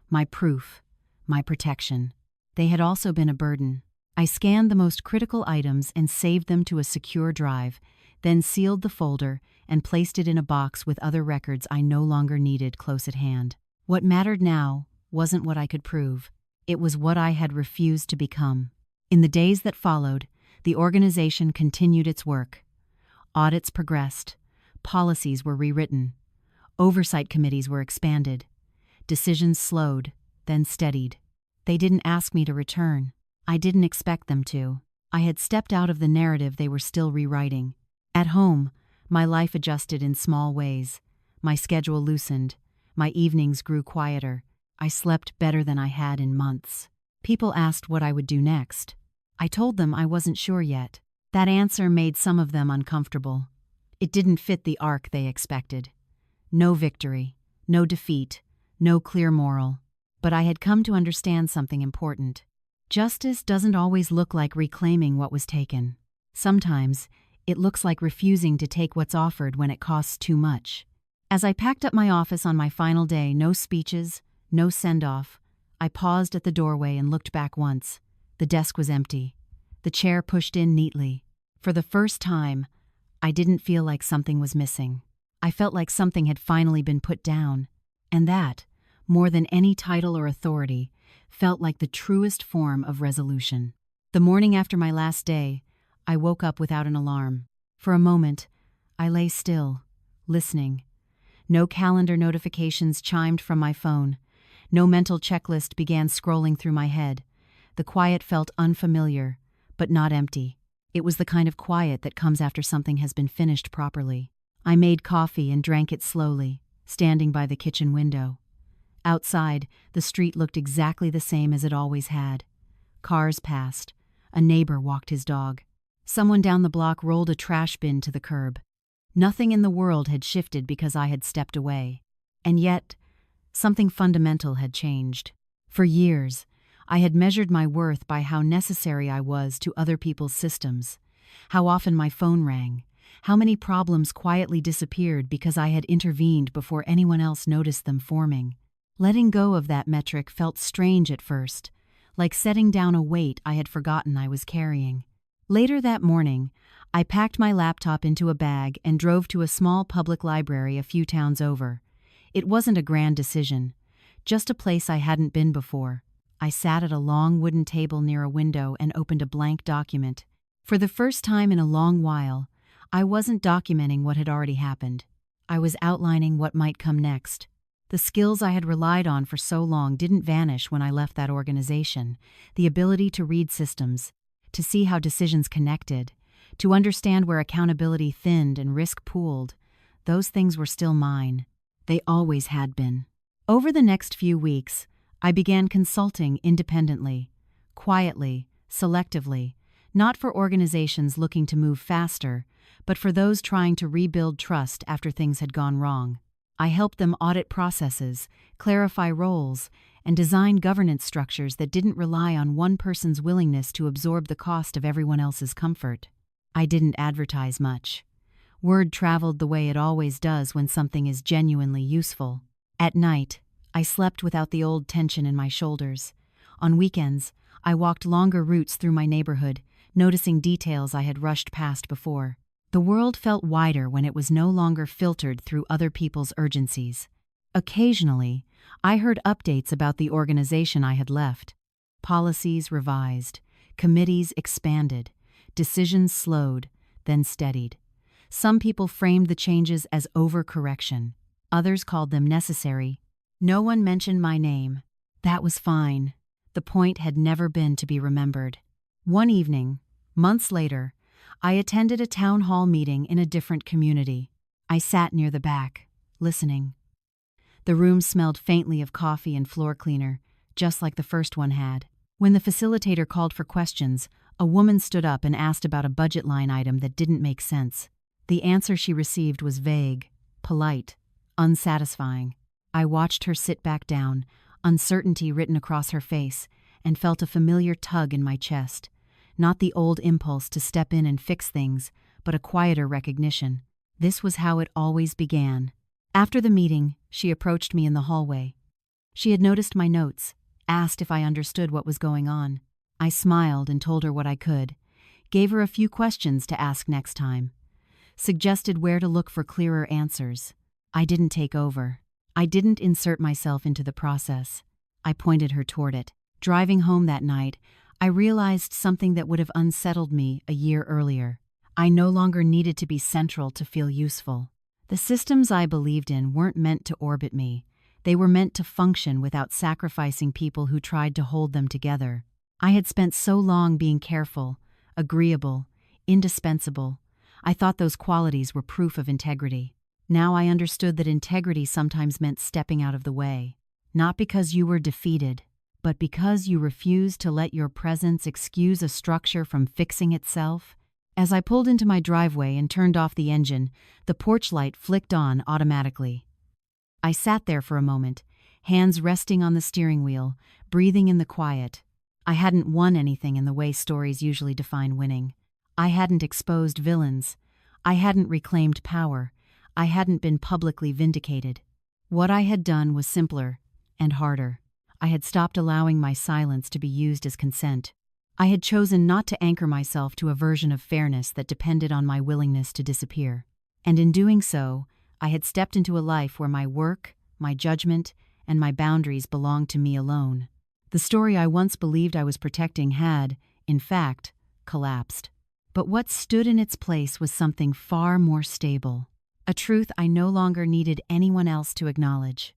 S1: my proof, my protection. They had also been a burden. I scanned the most critical items and saved them to a secure drive, then sealed the folder and placed it in a box with other records I no longer needed close at hand. What mattered now wasn't what I could prove. It was what I had refused to become. In the days that followed, the organization continued its work. Audits progressed. Policies were rewritten. Oversight committees were expanded. Decisions slowed, then steadied. They didn't ask me to return. I didn't expect them to. I had stepped out of the narrative they were still rewriting. At home, my life adjusted in small ways. My schedule loosened. My evenings grew quieter. I slept better than I had in months. People asked what I would do next. I told them I wasn't sure yet. That answer made some of them uncomfortable. It didn't fit the arc they expected. No victory, no defeat, no clear moral. But I had come to understand something important. Justice doesn't always look like reclaiming what was taken. Sometimes, it looks like refusing to take what's offered when it costs too much. As I packed up my office on my final day, no speeches, no send-off, I paused at the doorway and looked back once. The desk was empty. The chair pushed in neatly. For the first time, I didn't feel like something was missing. I felt like something had finally been put down. And that, more than any title or authority, felt like the truest form of resolution. The morning after my last day, I woke up without an alarm. For a moment, I lay still, listening. No calendar notifications chimed from my phone. No mental checklist began scrolling through my head. The quiet felt unfamiliar, but not empty. It was the kind of quiet that comes after something has been finished properly. I made coffee and drank it slowly, standing by the kitchen window. Outside, the street looked exactly the same as it always had. Cars passed. A neighbor walked his dog. Someone down the block rolled a trash bin to the curb. Nothing in the world had shifted because I had stepped away. And yet, something fundamental had changed. For years, I had measured my worth by how necessary I was to other people's systems, how often my phone rang, how many problems quietly disappeared because I had intervened before anyone else noticed them forming. Letting go of that metric felt strange at first, like setting down a weight I had forgotten I was carrying. Later that morning, I packed my laptop into a bag and drove to a small public library a few towns over. It wasn't a grand decision, just a place I hadn't been before. I sat at a long wooden table near a window and opened a blank document. For the first time in a long while, I wasn't documenting what had already happened. I was outlining what might come next. The skills I had relied on for so long didn't vanish when I left that organization. The ability to read systems, to see how decisions connected, to understand where accountability thinned and risk pooled, those things were still mine. They always had been. Over the next few weeks, I began consulting independently, quietly, selectively, not for organizations looking to move faster, but for those trying to rebuild trust after things had gone wrong. I helped them audit processes, clarify roles, and design governance structures that didn't rely on one person's willingness to absorb the cost of everyone else's comfort. I didn't advertise much. Word traveled the way it always does when something is genuinely useful. At night, I slept without the old tension in my shoulders. On weekends, I walked longer routes through my neighborhood, noticing details I had rushed past before. The world felt wider when it was no longer filtered through other people's urgencies. Occasionally, I heard updates about the organization I had left. Policies revised, committees expanded, decisions slowed, then steadied. Some people framed the changes as overcorrection. Others called them necessary. No one mentioned my name. That was fine. The point had never been to be remembered. One evening, months later, I attended a town hall meeting in a different community. I sat near the back, listening. The room smelled faintly of coffee and floor cleaner, just like the first one had. When the facilitator called for questions, a woman stood up and asked about a budget line item that didn't make sense. The answer she received was vague, polite, unsatisfying. I watched her sit back down, uncertainty written across her face, and felt a familiar tug in my chest. Not the old impulse to step in and fix things, but a quieter recognition. This was how it always began. After the meeting, she approached me in the hallway. She had noticed my notes, asked if I understood what was going on. I smiled and told her what I could, gave her a few questions to ask next time, suggested where to look for clearer answers. I didn't take over. I didn't insert myself into the process. I pointed her toward it. Driving home that night, I realized something that would have unsettled me a year earlier. I no longer needed to be central to feel useful. The systems I believed in weren't meant to orbit me. They were meant to function without sacrificing people who tried to hold them together. I had spent so long being careful, agreeable, indispensable. I thought those qualities were proof of integrity. Now I understood that integrity sometimes meant stepping out of the way. Not because you were defeated, but because you refused to let your presence excuse a structure from fixing itself. As I pulled into my driveway and turned off the engine, the porch light flicked on automatically. I sat there for a moment, hands resting on the steering wheel, breathing in the quiet. I hadn't won anything in the way stories usually define winning. I hadn't exposed villains. I hadn't reclaimed power. I hadn't been publicly vindicated. What I had done was simpler and harder. I had stopped allowing my silence to be used as consent. I had chosen not to anchor myself to a version of fairness that depended on my willingness to disappear. And in doing so, I had stepped into a life where my work, my judgment, and my boundaries belonged to me alone. The story I once believed I was protecting had, in fact, collapsed. But what stood in its place was something far more stable. A truth I no longer needed anyone else to acknowledge.